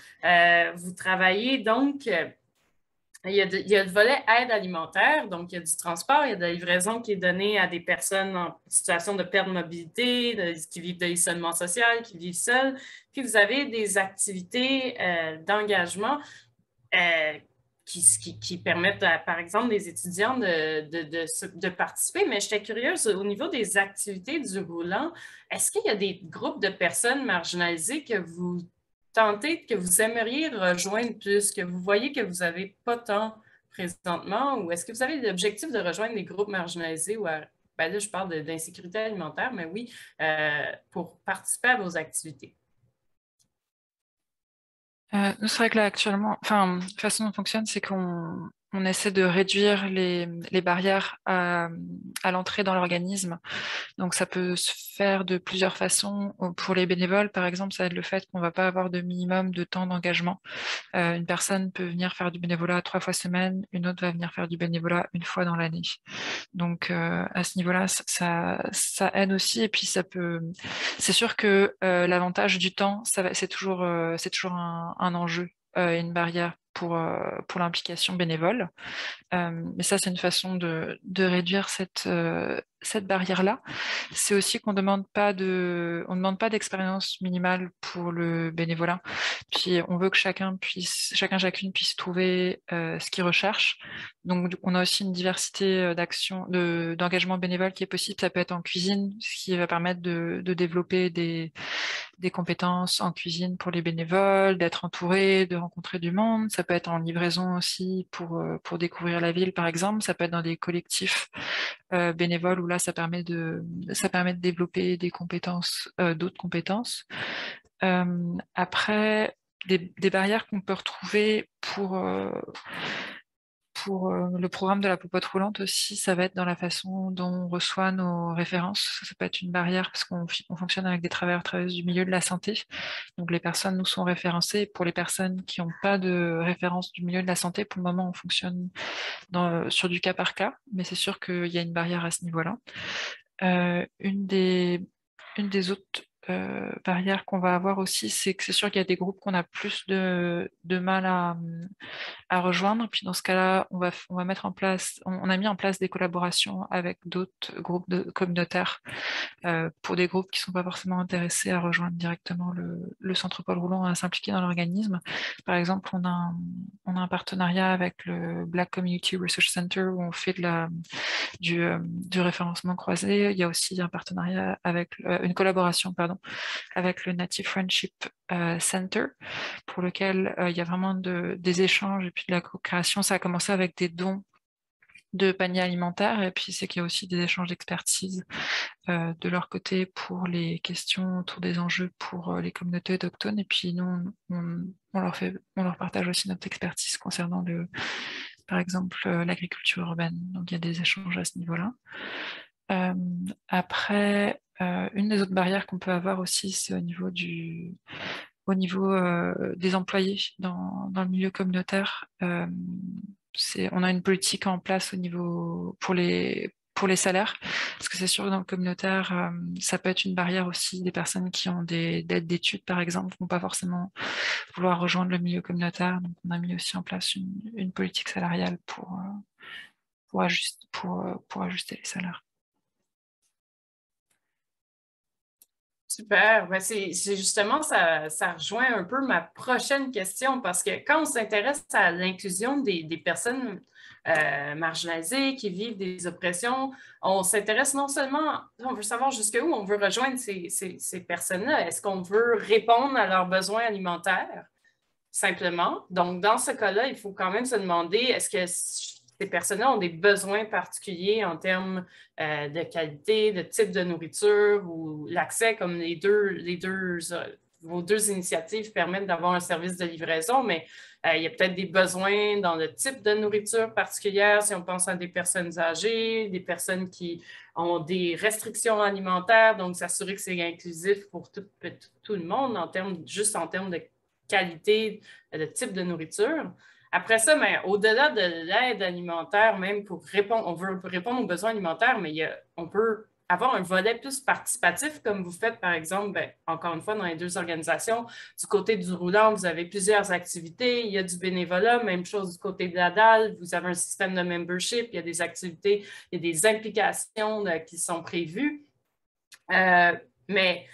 Vous travaillez donc, il y a le volet aide alimentaire, donc il y a du transport, il y a de la livraison qui est donnée à des personnes en situation de perte de mobilité, qui vivent de l'isolement social, qui vivent seules. Puis vous avez des activités d'engagement qui permettent, par exemple, des étudiants de participer. Mais j'étais curieuse, au niveau des activités du roulant, est-ce qu'il y a des groupes de personnes marginalisées que vous tentez, que vous aimeriez rejoindre plus, que vous voyez que vous n'avez pas tant présentement, ou est-ce que vous avez l'objectif de rejoindre des groupes marginalisés ou là, je parle d'insécurité alimentaire, mais oui, pour participer à vos activités? Nous, c'est vrai que là, actuellement, enfin, la façon dont on fonctionne, c'est qu'on on essaie de réduire les barrières à l'entrée dans l'organisme. Donc, ça peut se faire de plusieurs façons. Pour les bénévoles, par exemple, ça va être le fait qu'on ne va pas avoir de minimum de temps d'engagement. Une personne peut venir faire du bénévolat 3 fois semaine, une autre va venir faire du bénévolat 1 fois dans l'année. Donc, à ce niveau-là, ça aide aussi. Et puis, c'est sûr que l'avantage du temps, c'est toujours un enjeu et une barrière pour l'implication bénévole. Mais ça, c'est une façon de réduire cette barrière-là. C'est aussi qu'on demande pas d'expérience minimale pour le bénévolat. Puis on veut que chacune puisse trouver ce qu'il recherche. Donc on a aussi une diversité d'engagement bénévole qui est possible. Ça peut être en cuisine, ce qui va permettre de développer des compétences en cuisine pour les bénévoles, d'être entouré, de rencontrer du monde. Ça peut être en livraison aussi pour découvrir la ville, par exemple. Ça peut être dans des collectifs bénévoles où là, ça permet de développer des compétences, d'autres compétences. Après, des barrières qu'on peut retrouver pour le programme de la popote roulante aussi, ça va être dans la façon dont on reçoit nos références. Ça peut être une barrière parce qu'on fonctionne avec des travailleuses du milieu de la santé. Donc les personnes nous sont référencées. Pour les personnes qui n'ont pas de référence du milieu de la santé, pour le moment, on fonctionne sur du cas par cas, mais c'est sûr qu'il y a une barrière à ce niveau-là. Une des autres barrières qu'on va avoir aussi, c'est que c'est sûr qu'il y a des groupes qu'on a plus de mal à rejoindre. Puis dans ce cas-là, on va mettre en place, on a mis en place des collaborations avec d'autres groupes communautaires pour des groupes qui ne sont pas forcément intéressés à rejoindre directement le centre Paul Roulant, à s'impliquer dans l'organisme. Par exemple, on a un partenariat avec le Black Community Research Center où on fait du référencement croisé. Il y a aussi un partenariat avec une collaboration, avec le Native Friendship Center, pour lequel il y a vraiment des échanges et puis de la co-création. Ça a commencé avec des dons de paniers alimentaires, et puis c'est qu'il y a aussi des échanges d'expertise de leur côté pour les questions autour des enjeux pour les communautés autochtones, et puis nous, on leur partage aussi notre expertise concernant par exemple l'agriculture urbaine. Donc il y a des échanges à ce niveau-là. Après, une des autres barrières qu'on peut avoir aussi, c'est au niveau des employés dans le milieu communautaire. On a une politique en place au niveau pour les salaires, parce que c'est sûr que dans le communautaire, ça peut être une barrière aussi. Des personnes qui ont des dettes d'études, par exemple, ne vont pas forcément vouloir rejoindre le milieu communautaire. Donc, on a mis aussi en place une politique salariale pour ajuster les salaires. Super. Ben c'est justement, ça rejoint un peu ma prochaine question, parce que quand on s'intéresse à l'inclusion des personnes marginalisées qui vivent des oppressions, on s'intéresse non seulement, on veut savoir jusqu'où on veut rejoindre ces personnes-là. Est-ce qu'on veut répondre à leurs besoins alimentaires, simplement? Donc, dans ce cas-là, il faut quand même se demander, est-ce que ces personnes-là ont des besoins particuliers en termes de qualité, de type de nourriture, ou l'accès, comme vos deux initiatives permettent d'avoir un service de livraison, mais il y a peut-être des besoins dans le type de nourriture particulière, si on pense à des personnes âgées, des personnes qui ont des restrictions alimentaires, donc s'assurer que c'est inclusif pour tout le monde, juste en termes de qualité, de type de nourriture. Après ça, au-delà de l'aide alimentaire, même on veut répondre aux besoins alimentaires, mais on peut avoir un volet plus participatif, comme vous faites, par exemple, encore une fois, dans les deux organisations. Du côté du roulant, vous avez plusieurs activités, il y a du bénévolat, même chose du côté de la dalle, vous avez un système de membership, il y a des activités, il y a des implications qui sont prévues. Mais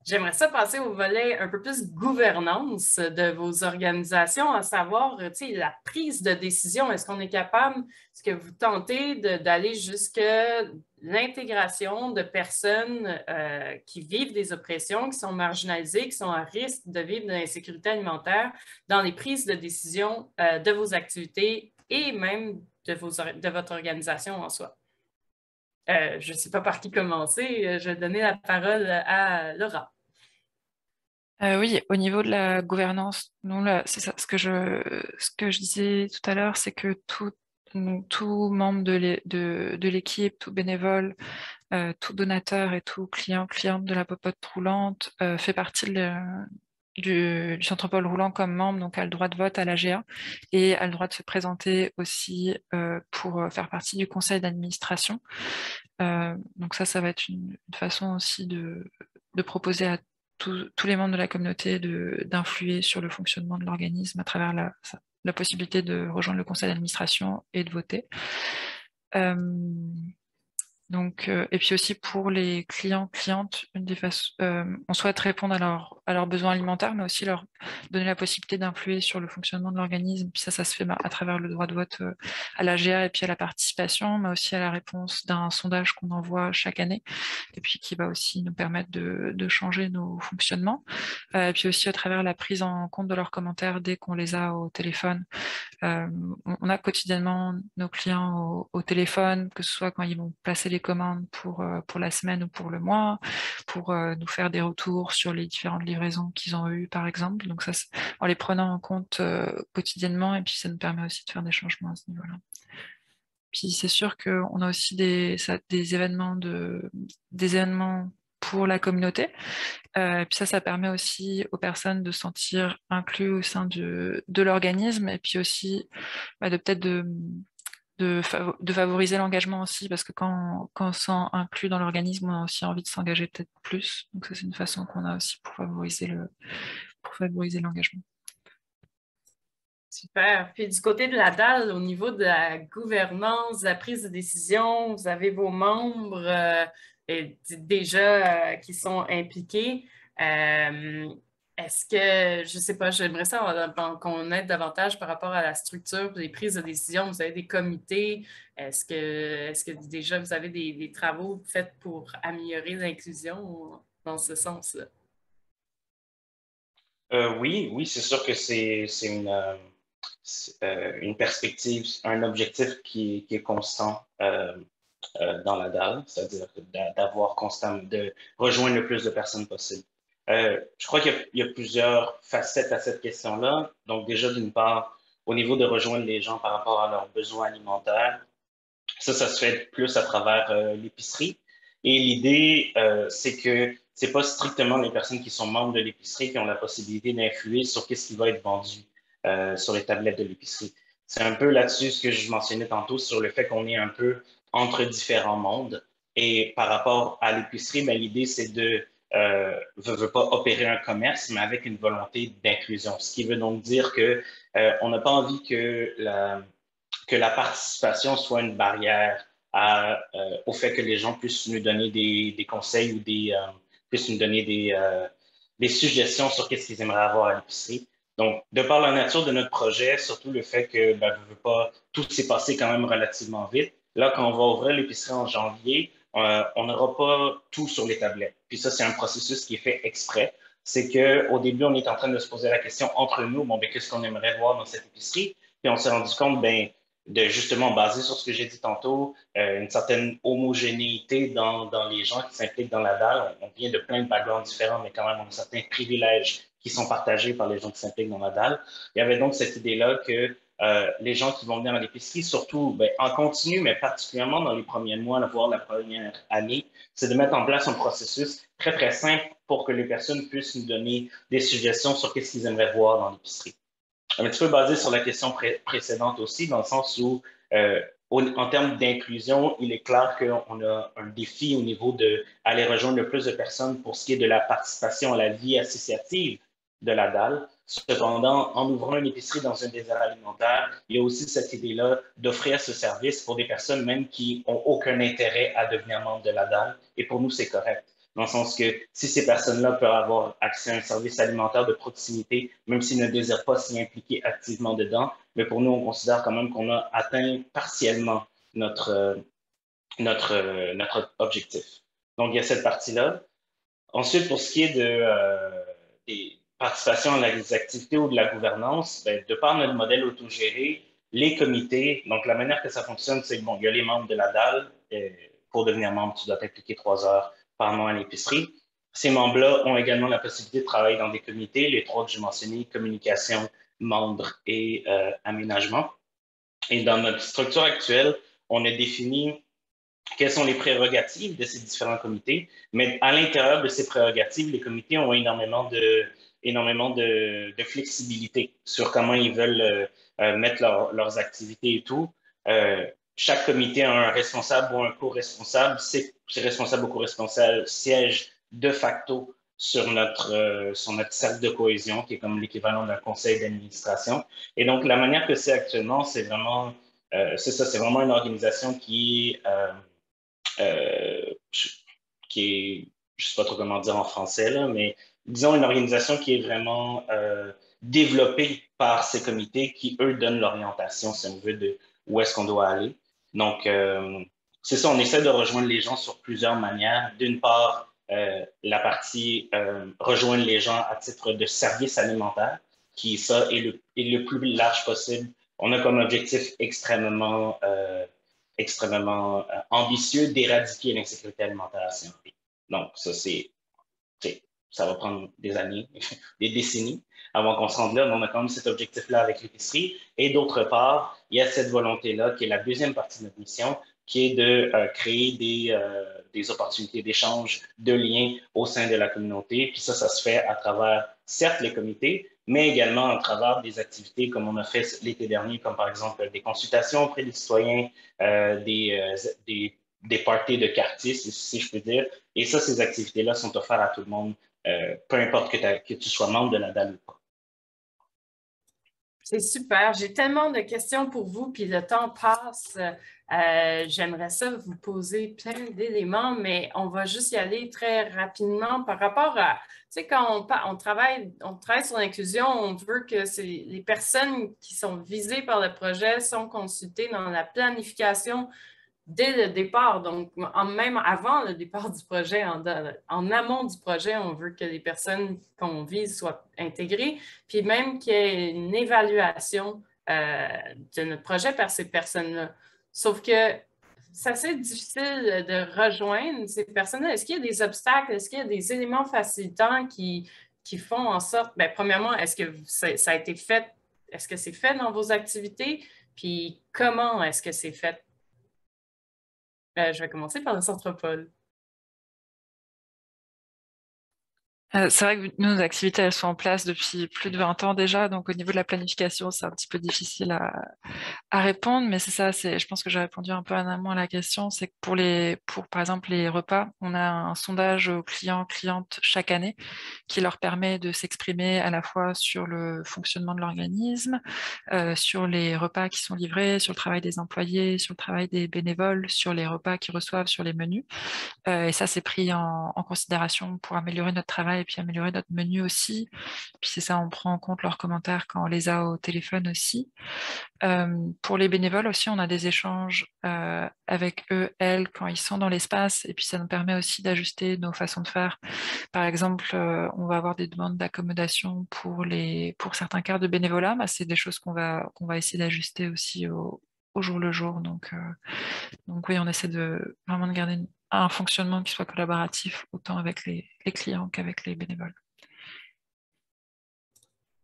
j'aimerais ça passer au volet un peu plus gouvernance de vos organisations, à savoir, la prise de décision. Est-ce qu'on est capable, est-ce que vous tentez d'aller jusqu'à l'intégration de personnes qui vivent des oppressions, qui sont marginalisées, qui sont à risque de vivre de l'insécurité alimentaire dans les prises de décision de vos activités et même de votre organisation en soi? Je ne sais pas par qui commencer. Je vais donner la parole à Laura. Oui, au niveau de la gouvernance, nous, là, c'est ça, ce que je disais tout à l'heure, c'est que Donc, tout membre de l'équipe, tout bénévole, tout donateur et tout cliente de la popote roulante fait partie du Centre Paul Roulant comme membre, donc a le droit de vote à l'AGA et a le droit de se présenter aussi pour faire partie du conseil d'administration. Donc ça va être une façon aussi de proposer à tous les membres de la communauté d'influer sur le fonctionnement de l'organisme à travers la possibilité de rejoindre le conseil d'administration et de voter. Et puis aussi pour les clientes, on souhaite répondre à leurs besoins alimentaires, mais aussi leur donner la possibilité d'influer sur le fonctionnement de l'organisme. Puis ça se fait à travers le droit de vote à l'AGA et puis à la participation, mais aussi à la réponse d'un sondage qu'on envoie chaque année, et puis qui va aussi nous permettre de changer nos fonctionnements. Et puis aussi à travers la prise en compte de leurs commentaires dès qu'on les a au téléphone. On a quotidiennement nos clients au téléphone, que ce soit quand ils vont placer les commandes pour la semaine ou pour le mois, pour nous faire des retours sur les différentes livraisons qu'ils ont eues, par exemple. Donc ça, en les prenant en compte quotidiennement, et puis ça nous permet aussi de faire des changements à ce niveau-là. Puis c'est sûr qu'on a aussi des événements pour la communauté. Puis ça permet aussi aux personnes de se sentir inclus au sein de l'organisme, et puis aussi de peut-être de favoriser l'engagement aussi, parce que quand on se sent inclus dans l'organisme, on a aussi envie de s'engager peut-être plus. Donc ça, c'est une façon qu'on a aussi pour favoriser l'engagement. Super. Puis du côté de la DAL, au niveau de la gouvernance, de la prise de décision, vous avez vos membres déjà qui sont impliqués. Est-ce que, je ne sais pas, j'aimerais ça qu'on aide davantage par rapport à la structure des prises de décision. Vous avez des comités. Est-ce que déjà vous avez des travaux faits pour améliorer l'inclusion dans ce sens-là? Oui, c'est sûr que c'est une perspective, un objectif qui est constant dans la DAL, c'est-à-dire de rejoindre le plus de personnes possible. Je crois qu'il y a plusieurs facettes à cette question-là. Donc déjà, d'une part, au niveau de rejoindre les gens par rapport à leurs besoins alimentaires, ça se fait plus à travers l'épicerie. Et l'idée, c'est que c'est pas strictement les personnes qui sont membres de l'épicerie qui ont la possibilité d'influer sur ce qui va être vendu sur les tablettes de l'épicerie. C'est un peu là-dessus ce que je mentionnais tantôt sur le fait qu'on est un peu entre différents mondes. Et par rapport à l'épicerie, ben, l'idée, c'est de veut pas opérer un commerce, mais avec une volonté d'inclusion. Ce qui veut donc dire que on n'a pas envie que la participation soit une barrière au fait que les gens puissent nous donner des conseils ou puissent nous donner des suggestions sur qu'est-ce qu'ils aimeraient avoir à l'épicerie. Donc, de par la nature de notre projet, surtout le fait que tout s'est passé quand même relativement vite. Là, quand on va ouvrir l'épicerie en janvier, on n'aura pas tout sur les tablettes. Puis ça, c'est un processus qui est fait exprès. C'est qu'au début, on est en train de se poser la question entre nous, qu'est-ce qu'on aimerait voir dans cette épicerie? Puis on s'est rendu compte, de justement baser sur ce que j'ai dit tantôt, une certaine homogénéité dans les gens qui s'impliquent dans la DAL. On vient de plein de backgrounds différents, mais quand même, on a certains privilèges qui sont partagés par les gens qui s'impliquent dans la DAL. Il y avait donc cette idée-là que les gens qui vont venir à l'épicerie, surtout en continu, mais particulièrement dans les premiers mois, voire la première année, c'est de mettre en place un processus très, très simple pour que les personnes puissent nous donner des suggestions sur qu'est-ce qu'ils aimeraient voir dans l'épicerie. Un petit peu basé sur la question précédente aussi, dans le sens où, en termes d'inclusion, il est clair qu'on a un défi au niveau d'aller rejoindre le plus de personnes pour ce qui est de la participation à la vie associative de la DAL. Cependant, en ouvrant une épicerie dans un désert alimentaire, il y a aussi cette idée-là d'offrir ce service pour des personnes même qui n'ont aucun intérêt à devenir membre de la DAL. Et pour nous, c'est correct. Dans le sens que si ces personnes-là peuvent avoir accès à un service alimentaire de proximité, même s'ils ne désirent pas s'y impliquer activement dedans, mais pour nous, on considère quand même qu'on a atteint partiellement notre objectif. Donc, il y a cette partie-là. Ensuite, pour ce qui est des participations à les activités ou de la gouvernance, de par notre modèle autogéré, les comités, donc la manière que ça fonctionne, c'est qu'il y a les membres de la DAL. Pour devenir membre, tu dois t'impliquer 3 heures par mois à l'épicerie. Ces membres-là ont également la possibilité de travailler dans des comités, les 3 que j'ai mentionnés, communication, membres et aménagement. Et dans notre structure actuelle, on a défini quelles sont les prérogatives de ces différents comités, mais à l'intérieur de ces prérogatives, les comités ont énormément de flexibilité sur comment ils veulent mettre leurs activités et tout. Chaque comité a un responsable ou un co-responsable. Ces responsables ou co-responsables siègent de facto sur notre cercle de cohésion, qui est comme l'équivalent d'un conseil d'administration. Et donc, la manière que c'est actuellement, c'est vraiment, c'est vraiment une organisation qui est, je ne sais pas trop comment dire en français, là, mais disons une organisation qui est vraiment développée par ces comités qui, eux, donnent l'orientation, si on veut, de où est-ce qu'on doit aller. Donc, c'est ça, on essaie de rejoindre les gens sur plusieurs manières. D'une part, la partie rejoindre les gens à titre de service alimentaire, qui, ça, est le plus large possible. On a comme objectif extrêmement ambitieux d'éradiquer l'insécurité alimentaire à Saint-Henri. Donc, ça va prendre des années, des décennies avant qu'on se rende là, mais on a quand même cet objectif-là avec l'épicerie. Et d'autre part, il y a cette volonté-là, qui est la deuxième partie de notre mission, qui est de créer des opportunités d'échange, de liens au sein de la communauté. Puis ça se fait à travers, certes, les comités, mais également à travers des activités comme on a fait l'été dernier, comme par exemple des consultations auprès des citoyens, des parties de quartier, si je peux dire. Et ça, ces activités-là sont offertes à tout le monde, peu importe que tu sois membre de la DAL ou pas. C'est super. J'ai tellement de questions pour vous, puis le temps passe. J'aimerais ça vous poser plein d'éléments, mais on va juste y aller très rapidement par rapport à, tu sais, quand on travaille sur l'inclusion, on veut que les personnes qui sont visées par le projet sont consultées dans la planification dès le départ, donc même avant le départ du projet, en amont du projet, on veut que les personnes qu'on vise soient intégrées, puis même qu'il y ait une évaluation de notre projet par ces personnes-là. Sauf que c'est assez difficile de rejoindre ces personnes-là. Est-ce qu'il y a des obstacles? Est-ce qu'il y a des éléments facilitants qui font en sorte, bien, premièrement, est-ce que ça a été fait? Est-ce que c'est fait dans vos activités? Puis comment est-ce que c'est fait? Je vais commencer par le Centre Paul. C'est vrai que nos activités, elles sont en place depuis plus de 20 ans déjà, donc au niveau de la planification, c'est un petit peu difficile à répondre, mais c'est ça, je pense que j'ai répondu un peu en amont à la question, c'est que pour par exemple les repas, on a un sondage aux clients, clientes chaque année qui leur permet de s'exprimer à la fois sur le fonctionnement de l'organisme, sur les repas qui sont livrés, sur le travail des employés, sur le travail des bénévoles, sur les repas qu'ils reçoivent, sur les menus. Et ça, c'est pris en considération pour améliorer notre travail et puis améliorer notre menu aussi. Puis c'est ça, on prend en compte leurs commentaires quand on les a au téléphone aussi. Pour les bénévoles aussi, on a des échanges avec eux, elles, quand ils sont dans l'espace. Et puis ça nous permet aussi d'ajuster nos façons de faire. Par exemple, on va avoir des demandes d'accommodation pour certains quarts de bénévolat. Bah, c'est des choses qu'on va essayer d'ajuster aussi au jour le jour. Donc oui, on essaie vraiment de garder un fonctionnement qui soit collaboratif autant avec les clients qu'avec les bénévoles.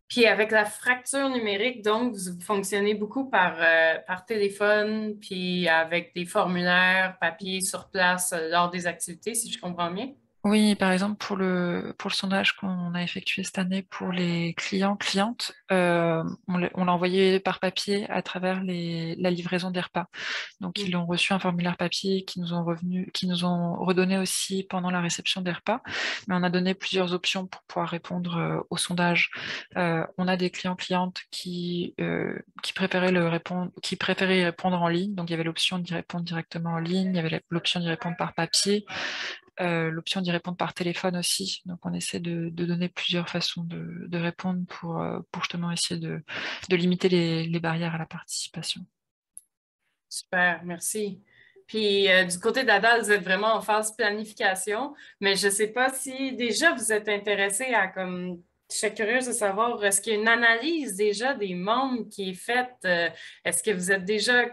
Puis avec la fracture numérique, donc, vous fonctionnez beaucoup par téléphone, puis avec des formulaires papier sur place lors des activités, si je comprends bien? Oui, par exemple, pour le sondage qu'on a effectué cette année pour les clients, clientes, on l'a envoyé par papier à travers la livraison des repas. Donc, ils ont reçu un formulaire papier qui nous ont redonné aussi pendant la réception des repas. Mais on a donné plusieurs options pour pouvoir répondre au sondage. On a des clients, clientes qui préféraient y répondre en ligne. Donc, il y avait l'option d'y répondre directement en ligne, il y avait l'option d'y répondre par papier. L'option d'y répondre par téléphone aussi. Donc, on essaie de donner plusieurs façons de répondre pour justement essayer de limiter les barrières à la participation. Super, merci. Puis du côté d'Ada, vous êtes vraiment en phase planification, mais je ne sais pas si déjà vous êtes intéressé à comme. Je suis curieuse de savoir, est-ce qu'il y a une analyse déjà des membres qui est faite? Est-ce que vous êtes déjà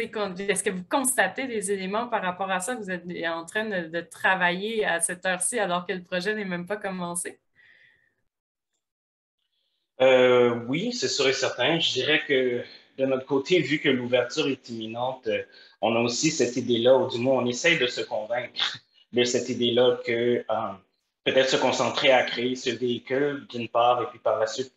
est-ce que vous constatez des éléments par rapport à ça? Vous êtes en train de travailler à cette heure-ci alors que le projet n'est même pas commencé? Oui, c'est sûr et certain. Je dirais que de notre côté, vu que l'ouverture est imminente, on a aussi cette idée-là, ou du moins on essaye de se convaincre de cette idée-là que peut-être se concentrer à créer ce véhicule d'une part et puis par la suite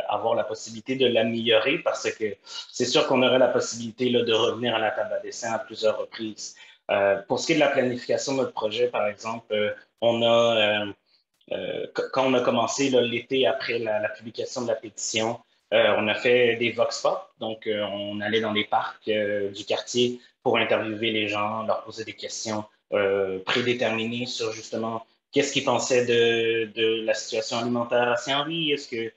avoir la possibilité de l'améliorer parce que c'est sûr qu'on aurait la possibilité là, de revenir à la table à dessin à plusieurs reprises. Pour ce qui est de la planification de notre projet, par exemple, on a, quand on a commencé l'été après la publication de la pétition, on a fait des vox pop, donc on allait dans les parcs du quartier pour interviewer les gens, leur poser des questions prédéterminées sur justement qu'est-ce qu'ils pensaient de la situation alimentaire à Saint-Henri, est-ce que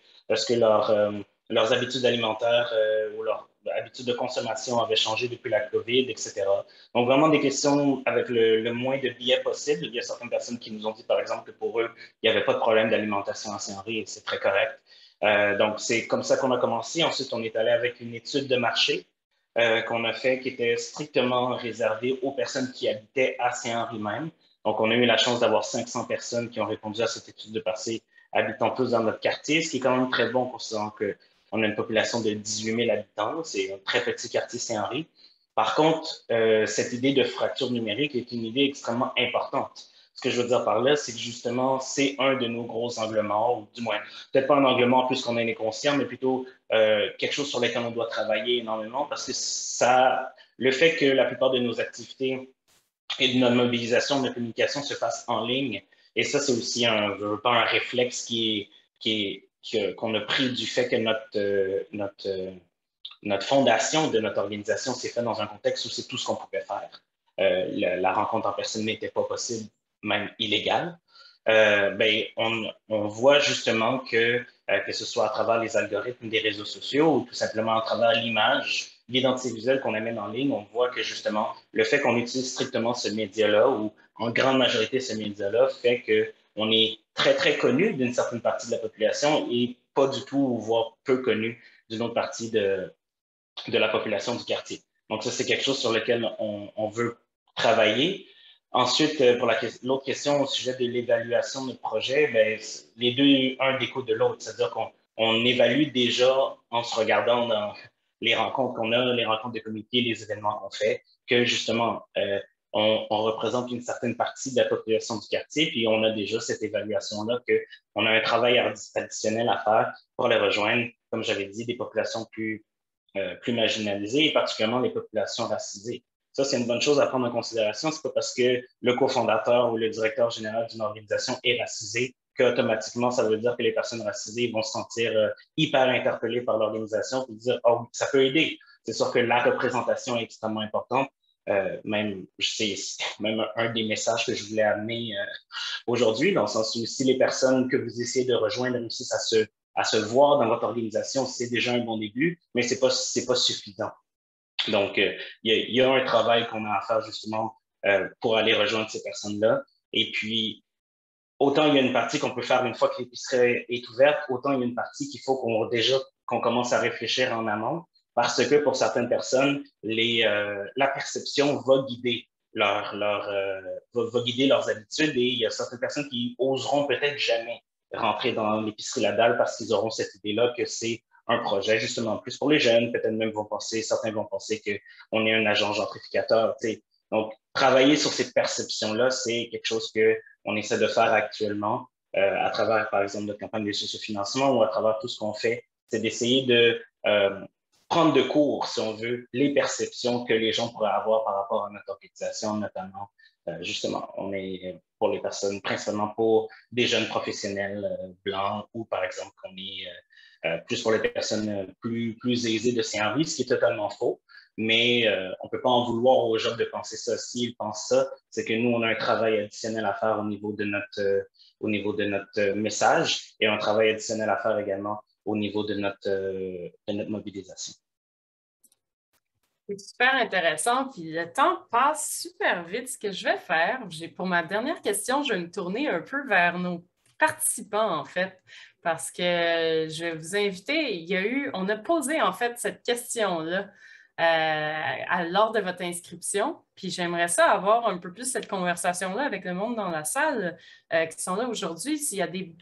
leurs habitudes alimentaires ou leurs habitudes de consommation avaient changé depuis la COVID, etc. Donc, vraiment des questions avec le moins de biais possible. Il y a certaines personnes qui nous ont dit, par exemple, que pour eux, il n'y avait pas de problème d'alimentation à Saint-Henri et c'est très correct. Donc, c'est comme ça qu'on a commencé. Ensuite, on est allé avec une étude de marché qu'on a fait qui était strictement réservée aux personnes qui habitaient à Saint-Henri même. Donc, on a eu la chance d'avoir 500 personnes qui ont répondu à cette étude de marché habitant tous dans notre quartier, ce qui est quand même très bon considérant qu'on a une population de 18 000 habitants. C'est un très petit quartier Saint-Henri. Par contre, cette idée de fracture numérique est une idée extrêmement importante. Ce que je veux dire par là, c'est que justement, c'est un de nos gros angles morts, ou du moins, peut-être pas un angle mort plus qu'on en est conscient, mais plutôt quelque chose sur lequel on doit travailler énormément parce que le fait que la plupart de nos activités et de notre mobilisation, de notre communication se fasse en ligne, et ça, c'est aussi un réflexe qu'on a pris du fait que notre fondation de notre organisation s'est faite dans un contexte où c'est tout ce qu'on pouvait faire. La rencontre en personne n'était pas possible, même illégale. On voit justement que ce soit à travers les algorithmes des réseaux sociaux ou tout simplement à travers l'image, l'identité visuelle qu'on amène en ligne, on voit que justement le fait qu'on utilise strictement ce média-là ou en grande majorité ce média-là fait qu'on est très, très connu d'une certaine partie de la population et pas du tout, voire peu connu d'une autre partie de la population du quartier. Donc ça, c'est quelque chose sur lequel on veut travailler. Ensuite, pour l'autre question au sujet de l'évaluation de notre projet, les deux, un découle de l'autre. C'est-à-dire qu'on évalue déjà en se regardant dans les rencontres qu'on a, les rencontres de comité, les événements qu'on fait, que justement, on représente une certaine partie de la population du quartier, puis on a déjà cette évaluation-là qu'on a un travail additionnel à faire pour les rejoindre, comme j'avais dit, des populations plus marginalisées, et particulièrement les populations racisées. Ça, c'est une bonne chose à prendre en considération. Ce n'est pas parce que le cofondateur ou le directeur général d'une organisation est racisé qu'automatiquement, ça veut dire que les personnes racisées vont se sentir hyper interpellées par l'organisation et dire « Oh, ça peut aider ». C'est sûr que la représentation est extrêmement importante. C'est même un des messages que je voulais amener aujourd'hui, dans le sens où si les personnes que vous essayez de rejoindre réussissent à se voir dans votre organisation, c'est déjà un bon début, mais c'est pas suffisant. Donc, il y a un travail qu'on a à faire justement pour aller rejoindre ces personnes-là. Et puis, autant il y a une partie qu'on peut faire une fois que l'épicerie est ouverte, autant il y a une partie qu'il faut qu'on commence à réfléchir en amont, parce que pour certaines personnes, la perception va guider va guider leurs habitudes et il y a certaines personnes qui oseront peut-être jamais rentrer dans l'épicerie La Dalle parce qu'ils auront cette idée-là que c'est un projet justement plus pour les jeunes, peut-être même certains vont penser qu'on est un agent gentrificateur. T'sais. Donc, travailler sur cette perception-là, c'est quelque chose qu'on essaie de faire actuellement à travers, par exemple, notre campagne de sociofinancement ou à travers tout ce qu'on fait, c'est d'essayer de prendre de court, si on veut, les perceptions que les gens pourraient avoir par rapport à notre organisation, notamment, justement, on est pour les personnes, principalement pour des jeunes professionnels blancs ou, par exemple, qu'on est plus pour les personnes plus aisées de Saint-Henri, ce qui est totalement faux. Mais on ne peut pas en vouloir aux gens de penser ça. S'ils pensent ça, c'est que nous, on a un travail additionnel à faire au niveau de notre message et un travail additionnel à faire également au niveau de notre mobilisation. C'est super intéressant, puis le temps passe super vite. Ce que je vais faire, pour ma dernière question, je vais me tourner un peu vers nos participants, en fait, parce que je vais vous inviter, on a posé, en fait, cette question-là lors de votre inscription, puis j'aimerais ça avoir un peu plus cette conversation-là avec le monde dans la salle qui sont là aujourd'hui. S'il y a des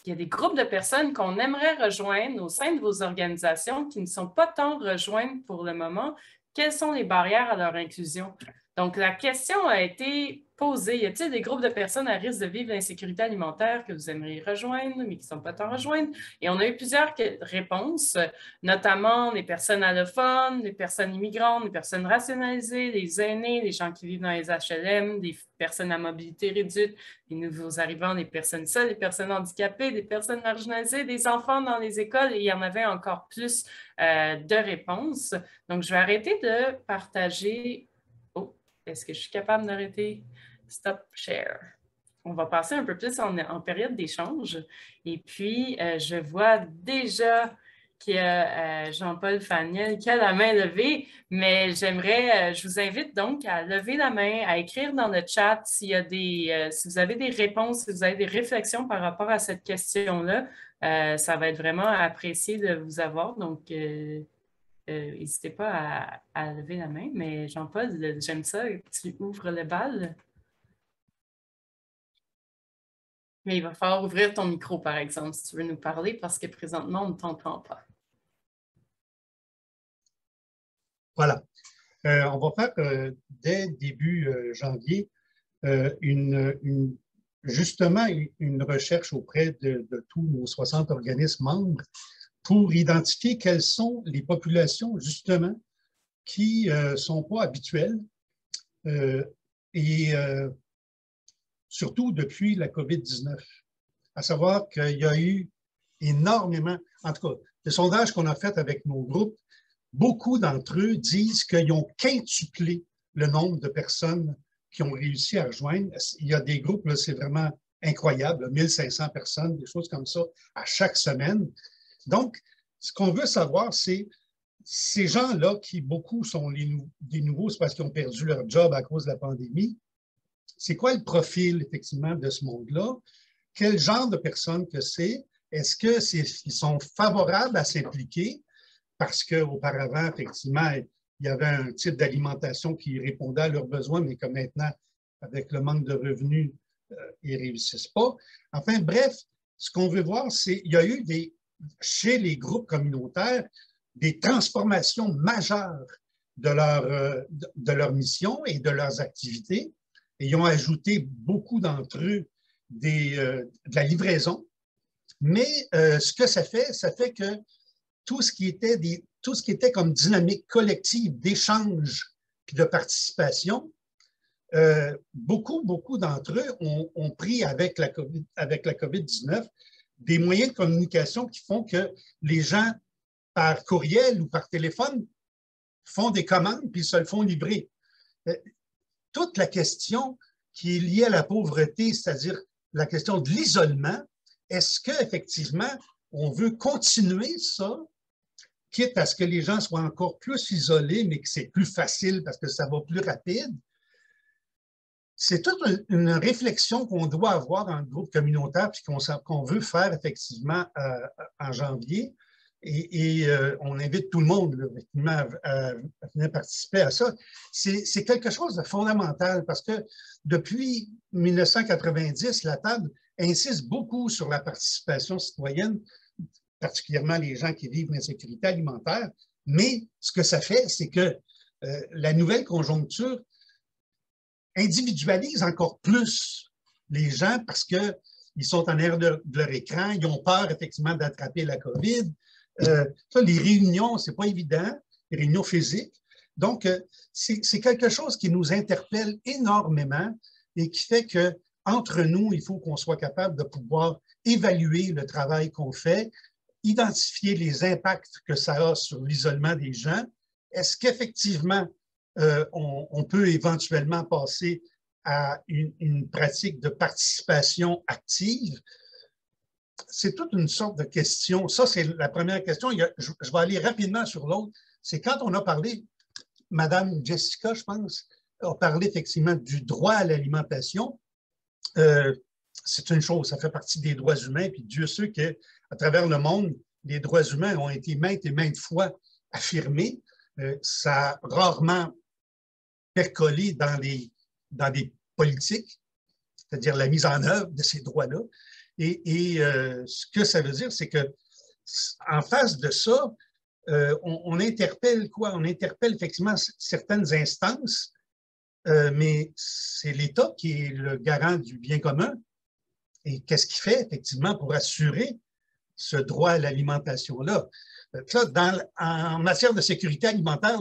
il y a des groupes de personnes qu'on aimerait rejoindre au sein de vos organisations qui ne sont pas tant rejointes pour le moment. Quelles sont les barrières à leur inclusion? Donc, la question a été posée. Y a-t-il des groupes de personnes à risque de vivre l'insécurité alimentaire que vous aimeriez rejoindre, mais qui ne sont pas tant rejointes? Et on a eu plusieurs réponses, notamment les personnes allophones, les personnes immigrantes, les personnes racialisées, les aînés, les gens qui vivent dans les HLM, des personnes à mobilité réduite, les nouveaux arrivants, les personnes seules, les personnes handicapées, des personnes marginalisées, des enfants dans les écoles, et il y en avait encore plus de réponses. Donc, je vais arrêter de partager. Oh, est-ce que je suis capable d'arrêter? Stop share. On va passer un peu plus en période d'échange. Et puis, je vois déjà qu'il y a Jean-Paul Faniel qui a la main levée, mais je vous invite donc à lever la main, à écrire dans le chat s'il y a si vous avez des réponses, si vous avez des réflexions par rapport à cette question-là. Ça va être vraiment apprécié de vous avoir. Donc, n'hésitez pas à lever la main. Mais Jean-Paul, j'aime ça, tu ouvres le bal. Mais il va falloir ouvrir ton micro, par exemple, si tu veux nous parler, parce que présentement, on ne t'entend pas. Voilà. On va faire dès début janvier justement une recherche auprès de tous nos 60 organismes membres pour identifier quelles sont les populations, justement, qui ne sont pas habituelles surtout depuis la COVID-19. À savoir qu'il y a eu énormément, en tout cas, le sondage qu'on a fait avec nos groupes, beaucoup d'entre eux disent qu'ils ont quintuplé le nombre de personnes qui ont réussi à rejoindre. Il y a des groupes, c'est vraiment incroyable, 1500 personnes, des choses comme ça, à chaque semaine. Donc, ce qu'on veut savoir, c'est ces gens-là, qui beaucoup sont des nouveaux, c'est parce qu'ils ont perdu leur job à cause de la pandémie. C'est quoi le profil, effectivement, de ce monde-là? Quel genre de personnes que c'est? Est-ce qu'ils sont favorables à s'impliquer? Parce qu'auparavant, effectivement, il y avait un type d'alimentation qui répondait à leurs besoins, mais que maintenant, avec le manque de revenus, ils ne réussissent pas. Enfin, bref, ce qu'on veut voir, c'est qu'il y a eu chez les groupes communautaires des transformations majeures de leur mission et de leurs activités. Et ils ont ajouté beaucoup d'entre eux de la livraison. Mais ce que ça fait que tout ce qui était comme dynamique collective d'échange et de participation, beaucoup d'entre eux ont pris avec la COVID-19 des moyens de communication qui font que les gens, par courriel ou par téléphone, font des commandes puis se le font livrer. Toute la question qui est liée à la pauvreté, c'est-à-dire la question de l'isolement, est-ce qu'effectivement, on veut continuer ça, quitte à ce que les gens soient encore plus isolés, mais que c'est plus facile parce que ça va plus rapide? C'est toute une réflexion qu'on doit avoir dans le groupe communautaire puis qu'on veut faire effectivement en janvier. Et on invite tout le monde là, à venir participer à ça. C'est quelque chose de fondamental parce que depuis 1990, la table insiste beaucoup sur la participation citoyenne, particulièrement les gens qui vivent l'insécurité alimentaire. Mais ce que ça fait, c'est que la nouvelle conjoncture individualise encore plus les gens parce qu'ils sont en arrière de leur écran, ils ont peur effectivement d'attraper la COVID. Les réunions, ce n'est pas évident, les réunions physiques. Donc, c'est quelque chose qui nous interpelle énormément et qui fait qu'entre nous, il faut qu'on soit capable de pouvoir évaluer le travail qu'on fait, identifier les impacts que ça a sur l'isolement des gens. Est-ce qu'effectivement, on peut éventuellement passer à une pratique de participation active? C'est toute une sorte de question. Ça, c'est la première question. Je vais aller rapidement sur l'autre. C'est quand on a parlé, Madame Jessica, je pense, a parlé effectivement du droit à l'alimentation. C'est une chose, ça fait partie des droits humains. Puis Dieu sait qu'à travers le monde, les droits humains ont été maintes et maintes fois affirmés. Ça a rarement percolé dans des politiques, c'est-à-dire la mise en œuvre de ces droits-là. Ce que ça veut dire, c'est que en face de ça, on interpelle quoi? On interpelle effectivement certaines instances, mais c'est l'État qui est le garant du bien commun. Et qu'est-ce qu'il fait effectivement pour assurer ce droit à l'alimentation-là? En matière de sécurité alimentaire,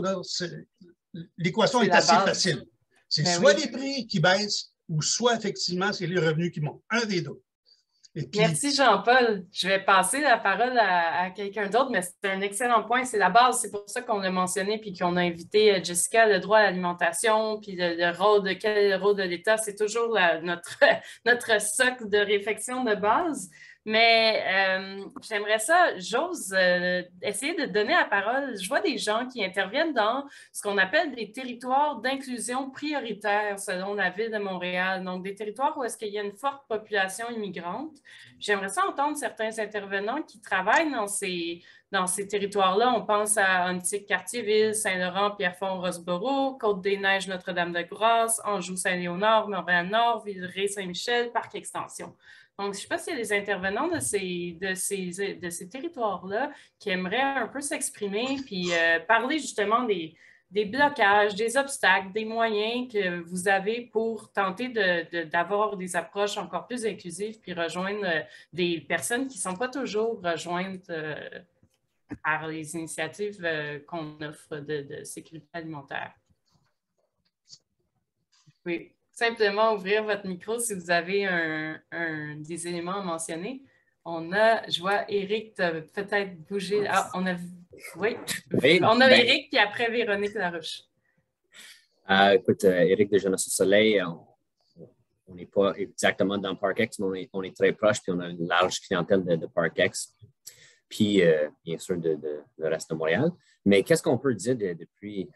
l'équation est assez facile. C'est soit les prix qui baissent ou soit effectivement c'est les revenus qui montent. Un des deux. Puis, merci Jean-Paul. Je vais passer la parole à quelqu'un d'autre, mais c'est un excellent point. C'est la base, c'est pour ça qu'on l'a mentionné puis qu'on a invité Jessica, le droit à l'alimentation, puis quel est le rôle de l'État, c'est toujours notre socle de réflexion de base. Mais j'aimerais ça, j'ose essayer de donner la parole. Je vois des gens qui interviennent dans ce qu'on appelle des territoires d'inclusion prioritaire selon la Ville de Montréal. Donc, des territoires où est-ce qu'il y a une forte population immigrante. J'aimerais ça entendre certains intervenants qui travaillent dans ces territoires-là. On pense à Antique, Cartierville, Saint-Laurent, Pierrefonds, Rosborough, Côte-des-Neiges, Notre-Dame-de-Grâce, Anjou, Saint-Léonard, Montréal-Nord, Villeray, Saint-Michel, Parc Extension. Donc, je ne sais pas s'il y a des intervenants de ces territoires-là qui aimeraient un peu s'exprimer puis parler justement des blocages, des obstacles, des moyens que vous avez pour tenter d'avoir des approches encore plus inclusives puis rejoindre des personnes qui ne sont pas toujours rejointes par les initiatives qu'on offre de sécurité alimentaire. Oui. Simplement ouvrir votre micro si vous avez des éléments à mentionner. Je vois Éric peut-être bouger. Ah, oui. On a Éric, puis après Véronique Larouche. Écoute, Éric de Jeunesse au Soleil, on n'est pas exactement dans ParkX, mais on est très proche, puis on a une large clientèle de ParkX, puis bien sûr de le reste de Montréal. Mais qu'est-ce qu'on peut dire depuis,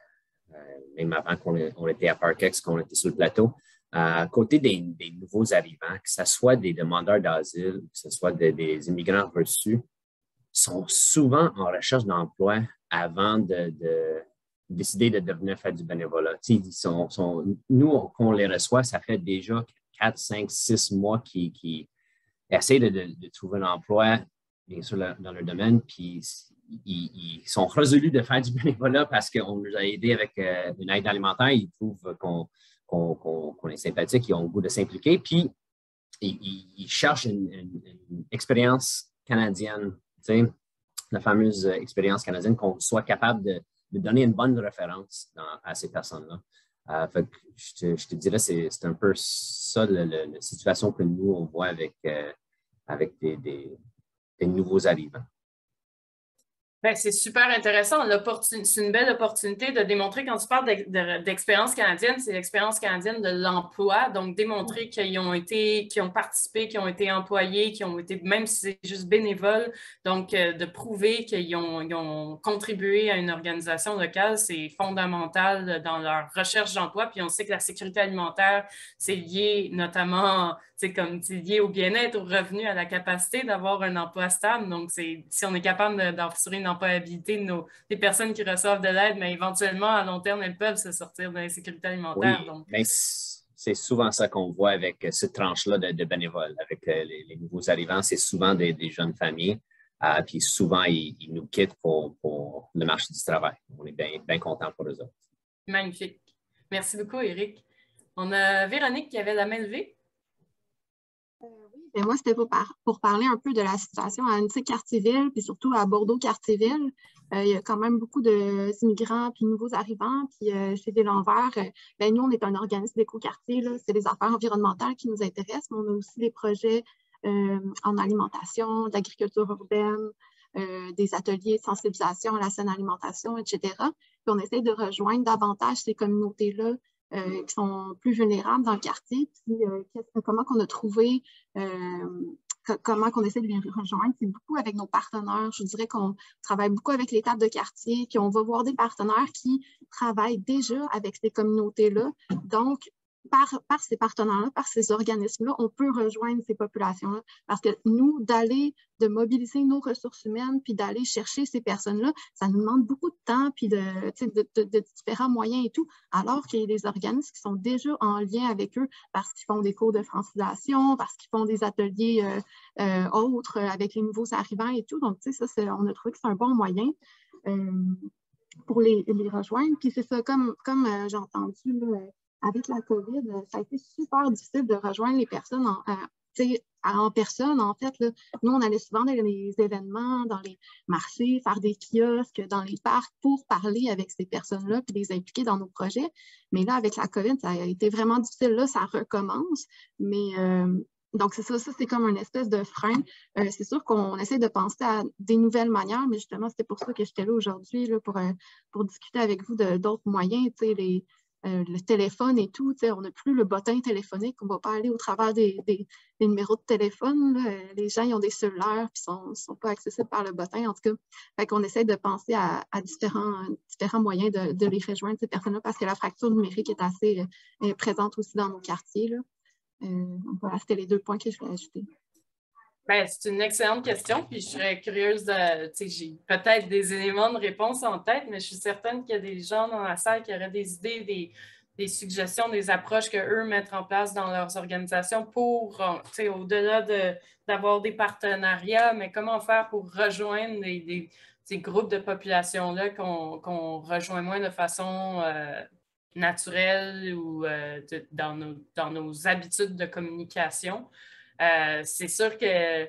même avant qu'on était à ParkX, qu'on était sur le plateau, à côté des nouveaux arrivants, que ce soit des demandeurs d'asile, que ce soit des immigrants reçus, sont souvent en recherche d'emploi avant de décider de devenir faire du bénévolat. Nous, qu'on les reçoit, ça fait déjà 4, 5, 6 mois qu'ils essayent de trouver un emploi, bien sûr, dans leur domaine, puis ils sont résolus de faire du bénévolat parce qu'on nous a aidés avec une aide alimentaire. Ils trouvent qu'on est sympathique, ils ont le goût de s'impliquer, puis ils cherchent une expérience canadienne, la fameuse expérience canadienne, qu'on soit capable de donner une bonne référence à ces personnes-là. Je te dirais, c'est un peu ça la situation que nous, on voit avec des nouveaux arrivants. Ben, c'est super intéressant. C'est une belle opportunité de démontrer, quand tu parles d'expérience canadienne, c'est l'expérience canadienne de l'emploi. Donc, démontrer qu'ils ont participé, qu'ils ont été employés, qu'ils ont été, même si c'est juste bénévole, donc de prouver qu'ils ont contribué à une organisation locale, c'est fondamental dans leur recherche d'emploi. Puis on sait que la sécurité alimentaire, c'est lié notamment, c'est lié au bien-être, au revenu, à la capacité d'avoir un emploi stable. Donc, si on est capable d'assurer une employabilité des personnes qui reçoivent de l'aide, mais éventuellement, à long terme, elles peuvent se sortir de l'insécurité alimentaire. Oui, donc. C'est souvent ça qu'on voit avec cette tranche-là de bénévoles. Avec les nouveaux arrivants, c'est souvent des jeunes familles. Puis souvent, ils nous quittent pour le marché du travail. On est bien contents pour eux autres. Magnifique. Merci beaucoup, Éric. On a Véronique qui avait la main levée. Oui, moi, c'était pour parler un peu de la situation à Antique-Cartierville, puis surtout à Bordeaux-Cartierville. Il y a quand même beaucoup d'immigrants puis de nouveaux arrivants. Puis chez Ville-en-Vert, nous, on est un organisme d'éco-quartier. C'est les affaires environnementales qui nous intéressent, mais on a aussi des projets en alimentation, d'agriculture urbaine, des ateliers de sensibilisation à la saine alimentation, etc. Puis on essaie de rejoindre davantage ces communautés-là qui sont plus vulnérables dans le quartier. Puis comment qu'on a trouvé, comment qu'on essaie de les rejoindre, c'est beaucoup avec nos partenaires. Je dirais qu'on travaille beaucoup avec les tables de quartier, puis on va voir des partenaires qui travaillent déjà avec ces communautés-là. Donc, par ces partenaires-là, par ces organismes-là, on peut rejoindre ces populations-là. Parce que nous, de mobiliser nos ressources humaines, puis d'aller chercher ces personnes-là, ça nous demande beaucoup de temps, puis de différents moyens et tout, alors qu'il y a des organismes qui sont déjà en lien avec eux parce qu'ils font des cours de francisation, parce qu'ils font des ateliers autres avec les nouveaux arrivants et tout. Donc, tu sais, ça, on a trouvé que c'est un bon moyen pour les rejoindre. Puis c'est ça, comme j'ai entendu, là, avec la COVID, ça a été super difficile de rejoindre les personnes en personne, en fait. Là. Nous, on allait souvent dans les événements, dans les marchés, faire des kiosques, dans les parcs pour parler avec ces personnes-là puis les impliquer dans nos projets. Mais là, avec la COVID, ça a été vraiment difficile. Là, ça recommence. Mais donc, c'est ça, c'est comme une espèce de frein. C'est sûr qu'on essaie de penser à des nouvelles manières, mais justement, c'était pour ça que j'étais là aujourd'hui, là, pour discuter avec vous d'autres moyens, tu sais, le téléphone et tout, on n'a plus le bottin téléphonique, on ne va pas aller au travers des numéros de téléphone. Là. Les gens, ils ont des cellulaires et ne sont pas accessibles par le bottin, en tout cas. Fait qu'on essaie de penser à différents moyens de les rejoindre, ces personnes-là, parce que la fracture numérique est assez présente aussi dans nos quartiers. Là. Donc voilà, c'était les 2 points que je voulais ajouter. Ben, c'est une excellente question, puis je serais curieuse j'ai peut-être des éléments de réponse en tête, mais je suis certaine qu'il y a des gens dans la salle qui auraient des idées, des suggestions, des approches qu'eux mettent en place dans leurs organisations pour, au-delà d'avoir des partenariats, mais comment faire pour rejoindre ces groupes de population-là qu'on rejoint moins de façon naturelle ou dans nos habitudes de communication. C'est sûr que,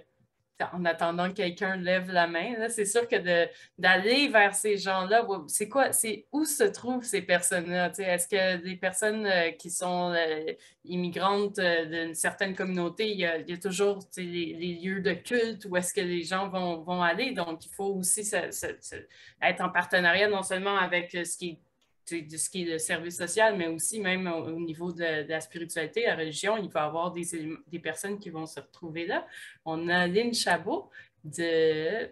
en attendant que quelqu'un lève la main, c'est sûr que d'aller vers ces gens-là, c'est où se trouvent ces personnes-là? Est-ce que des personnes qui sont immigrantes d'une certaine communauté, il y a toujours les lieux de culte où est-ce que les gens vont aller? Donc, il faut aussi être en partenariat non seulement avec ce qui est le service social, mais aussi même au niveau de la spiritualité, la religion, il va y avoir des personnes qui vont se retrouver là. On a Lynn Chabot de...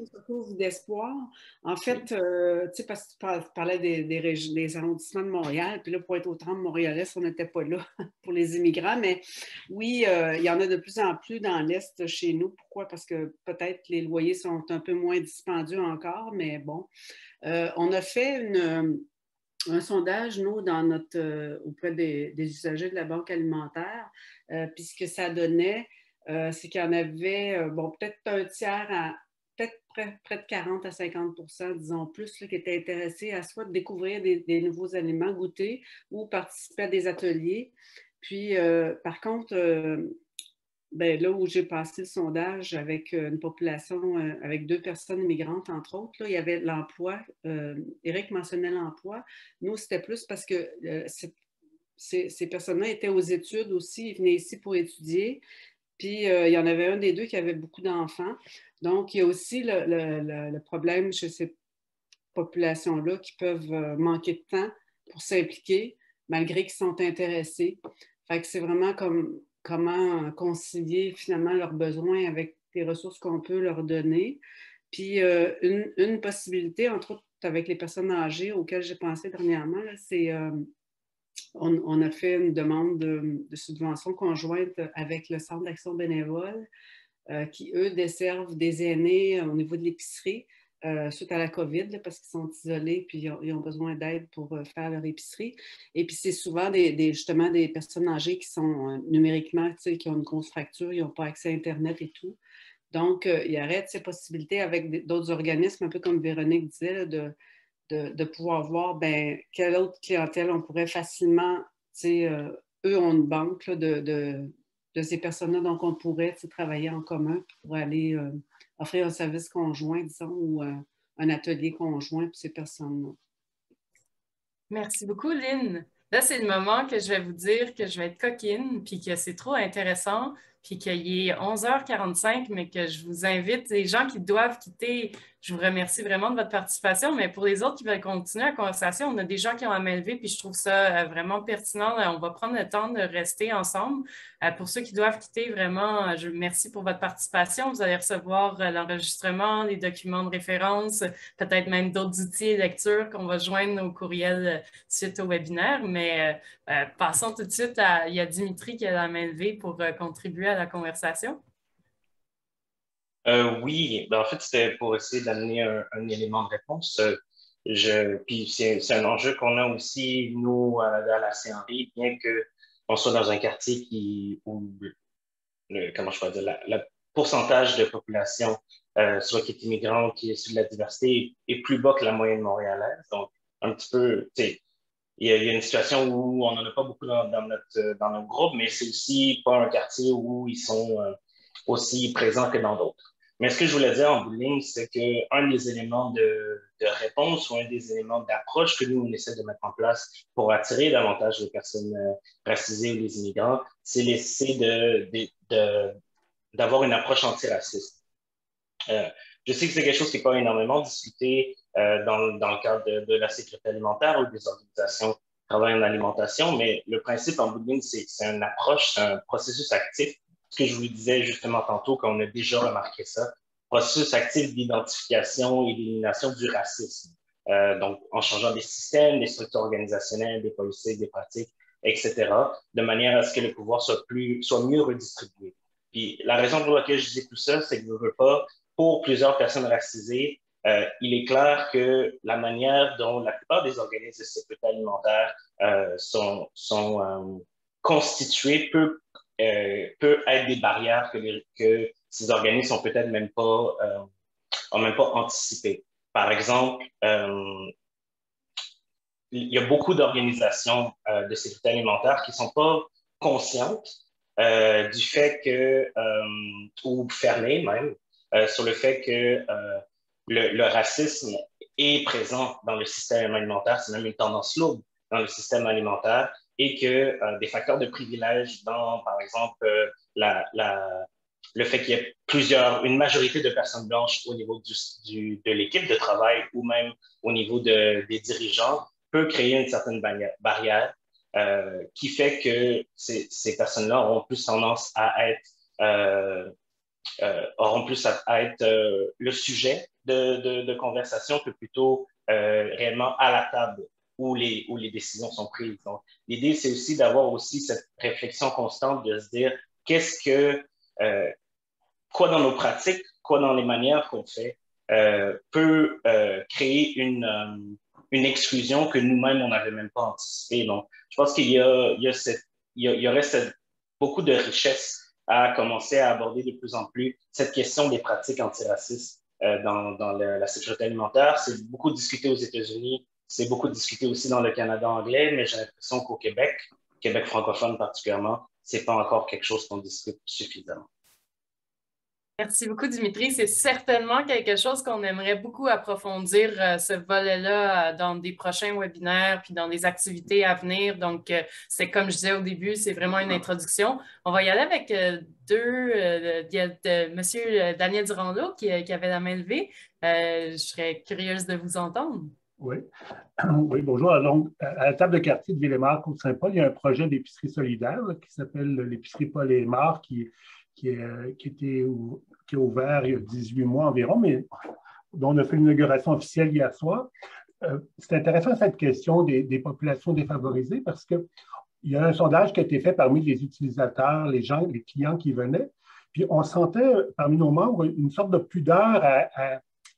surtout d'espoir. En fait, tu sais, parce que tu parlais des arrondissements de Montréal, puis là, pour être autant montréalais, on n'était pas là pour les immigrants, mais oui, il y en a de plus en plus dans l'Est chez nous. Pourquoi? Parce que peut-être les loyers sont un peu moins dispendieux encore, mais bon. On a fait un sondage, nous, auprès des usagers de la banque alimentaire, puis ce que ça donnait, c'est qu'il y en avait, peut-être un tiers, peut-être près de 40 à 50 %, disons plus, là, qui étaient intéressés à soit découvrir des nouveaux aliments, goûter ou participer à des ateliers. Puis, par contre, là où j'ai passé le sondage avec une population, avec 2 personnes immigrantes, entre autres, là, il y avait l'emploi. Éric mentionnait l'emploi. Nous, c'était plus parce que ces personnes-là étaient aux études aussi, ils venaient ici pour étudier. Puis, il y en avait un des 2 qui avait beaucoup d'enfants. Donc, il y a aussi le problème chez ces populations-là qui peuvent manquer de temps pour s'impliquer, malgré qu'ils sont intéressés. Fait que c'est vraiment comment concilier finalement leurs besoins avec les ressources qu'on peut leur donner. Puis, une possibilité, entre autres avec les personnes âgées auxquelles j'ai pensé dernièrement, c'est... On a fait une demande de subvention conjointe avec le Centre d'action bénévole qui, eux, desservent des aînés au niveau de l'épicerie suite à la COVID, là, parce qu'ils sont isolés puis ils ont besoin d'aide pour faire leur épicerie. Et puis, c'est souvent justement des personnes âgées qui sont numériquement, qui ont une grosse fracture, ils n'ont pas accès à Internet et tout. Donc, il y aurait ces possibilités avec d'autres organismes, un peu comme Véronique disait, là, de pouvoir voir quelle autre clientèle on pourrait facilement, eux ont une banque là, de ces personnes-là, donc on pourrait travailler en commun pour aller offrir un service conjoint, disons, ou un atelier conjoint pour ces personnes-là. Merci beaucoup, Lynn. Là, c'est le moment que je vais vous dire que je vais être coquine, puis que c'est trop intéressant, puis qu'il est 11h45, mais que je vous invite, les gens qui doivent quitter, je vous remercie vraiment de votre participation, mais pour les autres qui veulent continuer la conversation, on a des gens qui ont la main levée, puis je trouve ça vraiment pertinent. On va prendre le temps de rester ensemble. Pour ceux qui doivent quitter, vraiment, je vous remercie pour votre participation. Vous allez recevoir l'enregistrement, les documents de référence, peut-être même d'autres outils et lectures qu'on va joindre au courriel suite au webinaire, mais passons tout de suite il y a Dimitri qui a la main levée pour contribuer à la conversation. Oui, ben, en fait, c'était pour essayer d'amener un élément de réponse. Puis c'est un enjeu qu'on a aussi, nous, à la CNRI, bien qu'on soit dans un quartier où comment je peux dire, le pourcentage de population, soit qui est immigrante, qui est issu de la diversité, est plus bas que la moyenne montréalaise. Donc, un petit peu, tu sais, il y a une situation où on n'en a pas beaucoup dans notre groupe, mais c'est aussi pas un quartier où ils sont aussi présents que dans d'autres. Mais ce que je voulais dire en bout de ligne, c'est qu'un des éléments de réponse ou un des éléments d'approche que nous, on essaie de mettre en place pour attirer davantage les personnes racisées ou les immigrants, c'est l'essai d'avoir une approche antiraciste. Je sais que c'est quelque chose qui n'est pas énormément discuté dans le cadre de la sécurité alimentaire ou des organisations qui travaillent en alimentation, mais le principe en bout de ligne, c'est une approche, c'est un processus actif. Ce que je vous disais justement tantôt, qu'on a déjà remarqué ça, processus actif d'identification et d'élimination du racisme. Donc, en changeant des systèmes, des structures organisationnelles, des politiques, des pratiques, etc., de manière à ce que le pouvoir soit mieux redistribué. Puis la raison pour laquelle je dis tout ça, c'est que je ne veux pas, pour plusieurs personnes racisées, il est clair que la manière dont la plupart des organismes de sécurité alimentaire sont constitués peut être des barrières que ces organismes ont peut-être même pas anticipées. Par exemple, il y a beaucoup d'organisations de sécurité alimentaire qui ne sont pas conscientes du fait que, ou fermées même, sur le fait que le racisme est présent dans le système alimentaire, c'est même une tendance lourde dans le système alimentaire, et que des facteurs de privilège dans, par exemple, le fait qu'il y ait une majorité de personnes blanches au niveau de l'équipe de travail ou même au niveau des dirigeants peut créer une certaine barrière qui fait que ces personnes-là auront plus tendance à être le sujet de conversation que plutôt réellement à la table où les décisions sont prises. Donc, l'idée, c'est aussi d'avoir aussi cette réflexion constante de se dire quoi dans nos pratiques, quoi dans les manières qu'on fait peut créer une exclusion que nous-mêmes, on n'avait même pas anticipée. Donc, je pense qu'il y aurait beaucoup de richesse à commencer à aborder de plus en plus cette question des pratiques antiracistes dans la sécurité alimentaire. C'est beaucoup discuté aux États-Unis, c'est beaucoup discuté aussi dans le Canada anglais, mais j'ai l'impression qu'au Québec francophone particulièrement, ce n'est pas encore quelque chose qu'on discute suffisamment. Merci beaucoup, Dimitri. C'est certainement quelque chose qu'on aimerait beaucoup approfondir, ce volet-là, dans des prochains webinaires puis dans des activités à venir. Donc, c'est comme je disais au début, c'est vraiment une introduction. On va y aller avec il y a M. Daniel Durando qui avait la main levée. Je serais curieuse de vous entendre. Oui. Oui, bonjour. Donc, à la table de quartier de Ville-et-Mar, Côte-Saint-Paul, il y a un projet d'épicerie solidaire là, qui s'appelle l'épicerie Paul et Mar, qui est ouvert il y a 18 mois environ, mais dont on a fait l'inauguration officielle hier soir. C'est intéressant cette question des populations défavorisées parce qu'il y a un sondage qui a été fait parmi les utilisateurs, les clients qui venaient, puis on sentait parmi nos membres une sorte de pudeur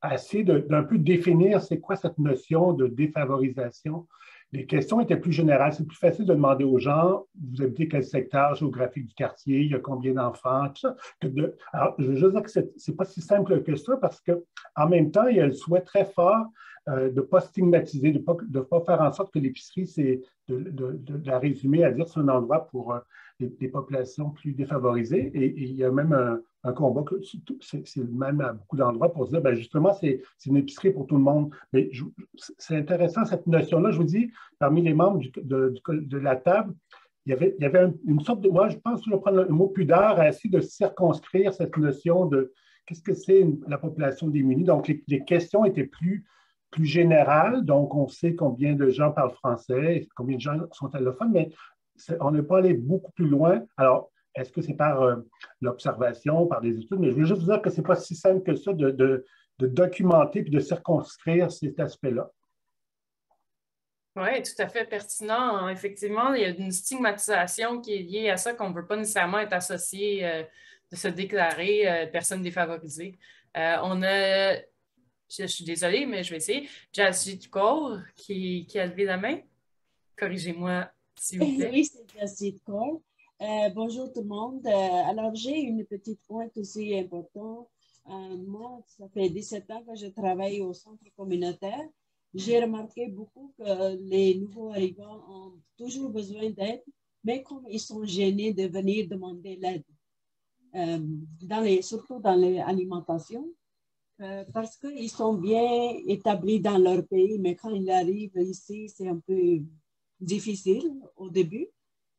à essayer d'un peu définir c'est quoi cette notion de défavorisation. Les questions étaient plus générales. C'est plus facile de demander aux gens, vous habitez quel secteur géographique du quartier, il y a combien d'enfants, tout ça. Alors, je veux juste dire que ce n'est pas si simple que ça parce qu'en même temps, il y a le souhait très fort de ne pas stigmatiser, de ne pas faire en sorte que l'épicerie, c'est de la résumer à dire c'est un endroit pour des populations plus défavorisées. Et il y a même un combat, c'est même à beaucoup d'endroits pour se dire, bien, justement, c'est une épicerie pour tout le monde. Mais c'est intéressant, cette notion-là. Je vous dis, parmi les membres de la table, il y avait une sorte de, moi je pense, je vais prendre le mot pudeur, à essayer de circonscrire cette notion de qu'est-ce que c'est la population démunie. Donc, les questions étaient plus générales. Donc, on sait combien de gens parlent français, combien de gens sont allophones, mais on n'est pas allé beaucoup plus loin. Alors, est-ce que c'est par l'observation, par des études? Mais je veux juste vous dire que ce n'est pas si simple que ça de documenter puis de circonscrire cet aspect-là. Oui, tout à fait pertinent. Effectivement, il y a une stigmatisation qui est liée à ça, qu'on ne veut pas nécessairement être associé de se déclarer personne défavorisée. Je suis désolée, mais je vais essayer. Jassie Kaur qui a levé la main. Corrigez-moi, s'il vous plaît. Oui, c'est Jassie Kaur. Bonjour tout le monde. Alors, j'ai une petite pointe aussi importante. Moi, ça fait 17 ans que je travaille au centre communautaire. J'ai remarqué beaucoup que les nouveaux arrivants ont toujours besoin d'aide, mais comme ils sont gênés de venir demander l'aide, surtout dans l'alimentation, parce qu'ils sont bien établis dans leur pays, mais quand ils arrivent ici, c'est un peu difficile au début.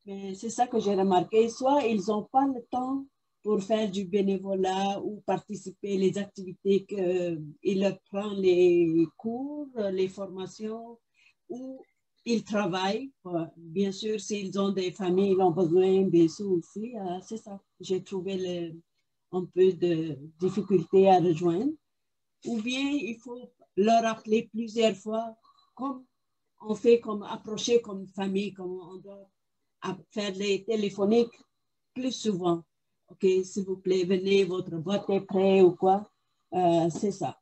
Mais c'est ça que j'ai remarqué. Soit ils n'ont pas le temps pour faire du bénévolat ou participer aux activités qu'ils prennent, les cours, les formations, ou ils travaillent. Bien sûr, s'ils ont des familles, ils ont besoin des sous aussi. C'est ça. J'ai trouvé un peu de difficulté à rejoindre. Ou bien il faut leur appeler plusieurs fois, comme on fait, comme approcher comme famille, comme on doit faire les téléphoniques plus souvent. OK, s'il vous plaît, venez, votre boîte est prête ou quoi. C'est ça.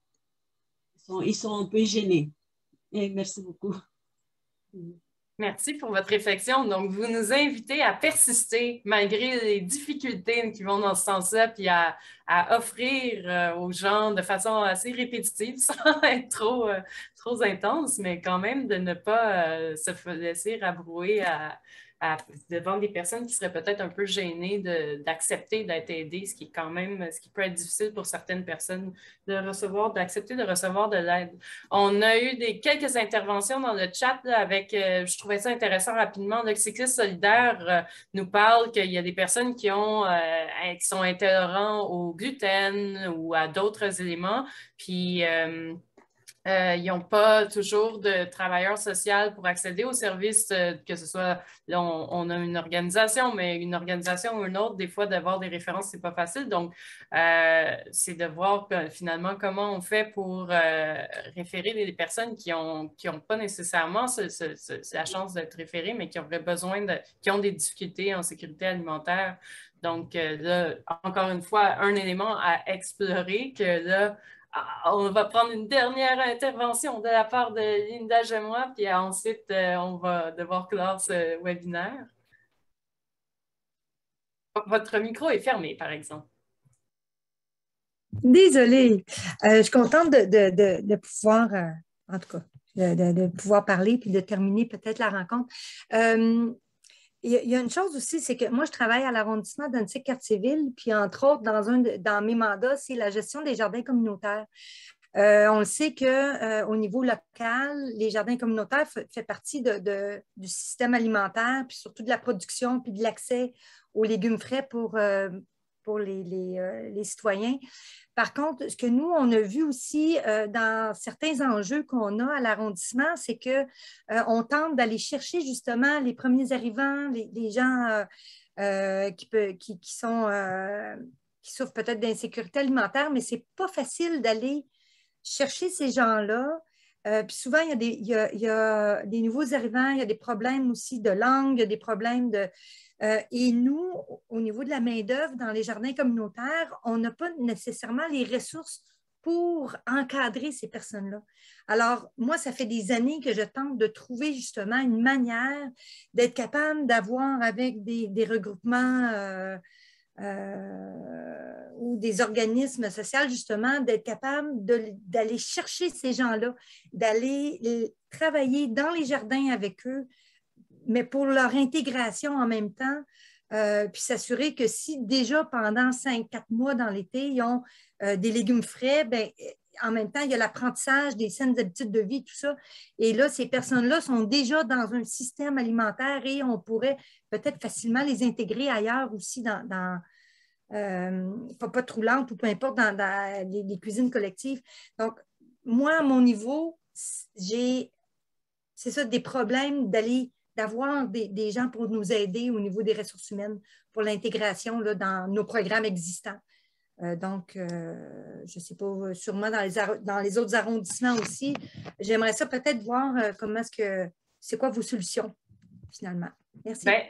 Ils sont un peu gênés. Et merci beaucoup. Merci pour votre réflexion. Donc, vous nous invitez à persister malgré les difficultés qui vont dans ce sens-là, puis à offrir aux gens de façon assez répétitive, sans être trop intense, mais quand même de ne pas se laisser rabrouer devant des personnes qui seraient peut-être un peu gênées d'accepter d'être aidées, ce qui peut être difficile pour certaines personnes d'accepter de recevoir de l'aide. On a eu quelques interventions dans le chat là, avec, je trouvais ça intéressant rapidement, le Cycliste solidaire nous parle qu'il y a des personnes qui sont intolérants au gluten ou à d'autres éléments, puis ils n'ont pas toujours de travailleurs sociaux pour accéder aux services, que ce soit, là, on a une organisation, mais une organisation ou une autre, des fois, d'avoir des références, ce n'est pas facile. Donc, c'est de voir finalement comment on fait pour référer les personnes qui n'ont pas nécessairement la chance d'être référées, mais qui auraient besoin qui ont des difficultés en sécurité alimentaire. Donc, là, encore une fois, un élément à explorer que là, on va prendre une dernière intervention de la part de Linda Gemois, puis ensuite, on va devoir clore ce webinaire. Votre micro est fermé, par exemple. Désolée. Je suis contente de pouvoir, en tout cas, de pouvoir parler puis de terminer peut-être la rencontre. Il y a une chose aussi, c'est que moi, je travaille à l'arrondissement d'Annecy-Cartierville, puis entre autres, dans mes mandats, c'est la gestion des jardins communautaires. On le sait qu'au niveau local, les jardins communautaires font partie du système alimentaire, puis surtout de la production, puis de l'accès aux légumes frais pour les citoyens. Par contre, ce que nous, on a vu aussi dans certains enjeux qu'on a à l'arrondissement, c'est qu'on tente d'aller chercher justement les premiers arrivants, les gens qui souffrent peut-être d'insécurité alimentaire, mais ce n'est pas facile d'aller chercher ces gens-là. Puis souvent, il y a des nouveaux arrivants, il y a des problèmes aussi de langue, il y a des problèmes et nous, au niveau de la main-d'œuvre dans les jardins communautaires, on n'a pas nécessairement les ressources pour encadrer ces personnes-là. Alors, moi, ça fait des années que je tente de trouver justement une manière d'être capable d'avoir avec des regroupements ou des organismes sociaux, justement, d'être capable d'aller chercher ces gens-là, d'aller travailler dans les jardins avec eux, mais pour leur intégration en même temps, puis s'assurer que si déjà pendant 5-4 mois dans l'été, ils ont des légumes frais, bien, en même temps, il y a l'apprentissage des saines habitudes de vie, tout ça. Et là, ces personnes-là sont déjà dans un système alimentaire et on pourrait peut-être facilement les intégrer ailleurs aussi pas troulantes ou peu importe, dans les cuisines collectives. Donc, moi, à mon niveau, c'est ça, des problèmes d'avoir des gens pour nous aider au niveau des ressources humaines pour l'intégration dans nos programmes existants. Je ne sais pas, sûrement dans les autres arrondissements aussi. J'aimerais ça peut-être voir c'est quoi vos solutions, finalement. Merci. Bien,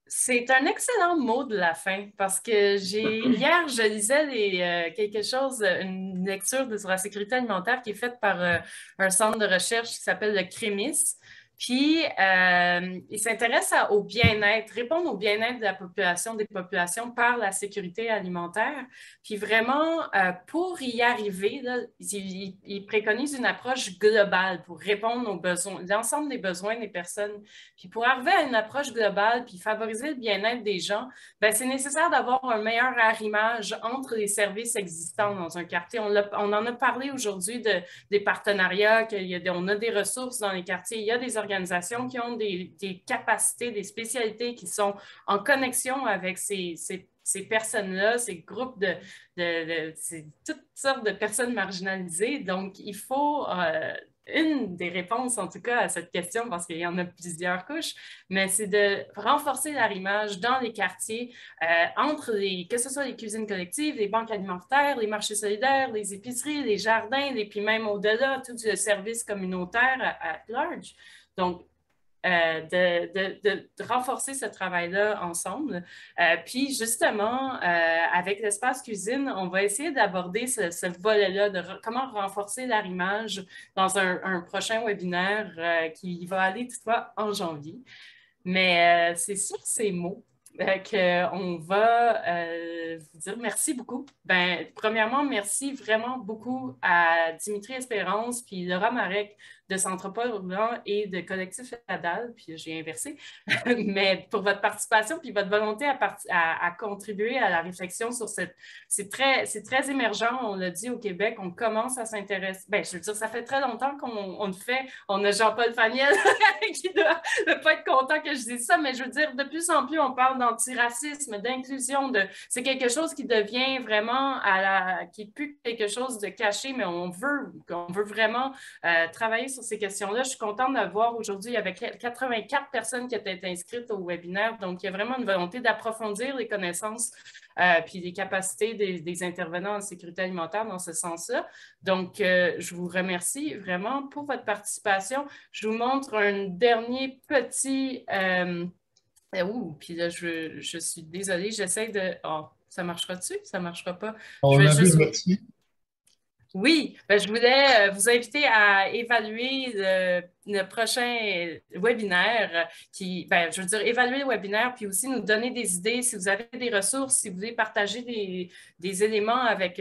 c'est un excellent mot de la fin parce que hier, je lisais une lecture sur la sécurité alimentaire qui est faite par un centre de recherche qui s'appelle le CREMIS. Puis, il s'intéresse au bien-être, répondre au bien-être de des populations par la sécurité alimentaire. Puis vraiment, pour y arriver, là, il préconise une approche globale pour répondre aux besoins, l'ensemble des besoins des personnes. Puis pour arriver à une approche globale, puis favoriser le bien-être des gens, bien, c'est nécessaire d'avoir un meilleur arrimage entre les services existants dans un quartier. On en a parlé aujourd'hui des partenariats, on a des ressources dans les quartiers, il y a des organisations qui ont des capacités, des spécialités qui sont en connexion avec ces personnes-là, ces groupes c'est toutes sortes de personnes marginalisées. Donc, il faut une des réponses, en tout cas, à cette question, parce qu'il y en a plusieurs couches, mais c'est de renforcer l'arrimage dans les quartiers, que ce soit les cuisines collectives, les banques alimentaires, les marchés solidaires, les épiceries, les jardins, et puis même au-delà, tout le service communautaire à large. Donc, de renforcer ce travail-là ensemble. Puis justement, avec l'espace cuisine, on va essayer d'aborder ce volet-là, de comment renforcer l'arrimage dans un prochain webinaire qui va aller toutefois en janvier. Mais c'est sur ces mots qu'on va vous dire merci beaucoup. Ben, premièrement, merci vraiment beaucoup à Dimitri Espérance puis Laura Marek de Centropole Roulant et de Collectif Adal, puis j'ai inversé, mais pour votre participation puis votre volonté à contribuer à la réflexion sur c'est très émergent, on l'a dit au Québec, on commence à s'intéresser, ben, je veux dire, ça fait très longtemps qu'on le fait, on a Jean-Paul Faniel qui ne doit pas être content que je dise ça, mais je veux dire, de plus en plus, on parle d'antiracisme, d'inclusion, c'est quelque chose qui devient vraiment qui n'est plus quelque chose de caché, mais on veut vraiment travailler sur ces questions-là. Je suis contente de voir aujourd'hui, il y avait 84 personnes qui étaient inscrites au webinaire, donc il y a vraiment une volonté d'approfondir les connaissances puis les capacités des intervenants en sécurité alimentaire dans ce sens-là. Donc, je vous remercie vraiment pour votre participation. Je vous montre un dernier petit... puis là, je suis désolée, j'essaie de... Oh, ça marchera-tu? Ça ne marchera pas. On a vu merci. Oui, ben, je voulais vous inviter à évaluer le prochain webinaire évaluer le webinaire puis aussi nous donner des idées si vous avez des ressources, si vous voulez partager des éléments avec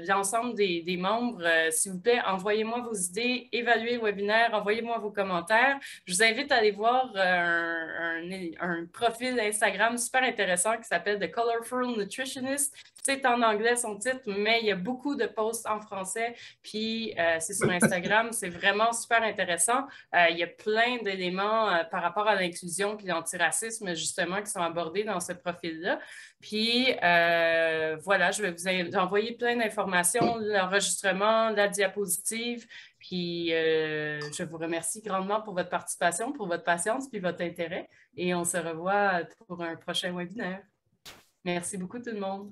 l'ensemble des membres, s'il vous plaît, envoyez-moi vos idées, évaluez le webinaire, envoyez-moi vos commentaires. Je vous invite à aller voir un profil Instagram super intéressant qui s'appelle The Colorful Nutritionist. C'est en anglais son titre, mais il y a beaucoup de posts en français, puis c'est sur Instagram, c'est vraiment super intéressant. Il y a plein d'éléments par rapport à l'inclusion puis l'antiracisme, justement, qui sont abordés dans ce profil-là. Puis, voilà, je vais vous envoyer plein d'informations, l'enregistrement, la diapositive. Puis, je vous remercie grandement pour votre participation, pour votre patience puis votre intérêt. Et on se revoit pour un prochain webinaire. Merci beaucoup tout le monde.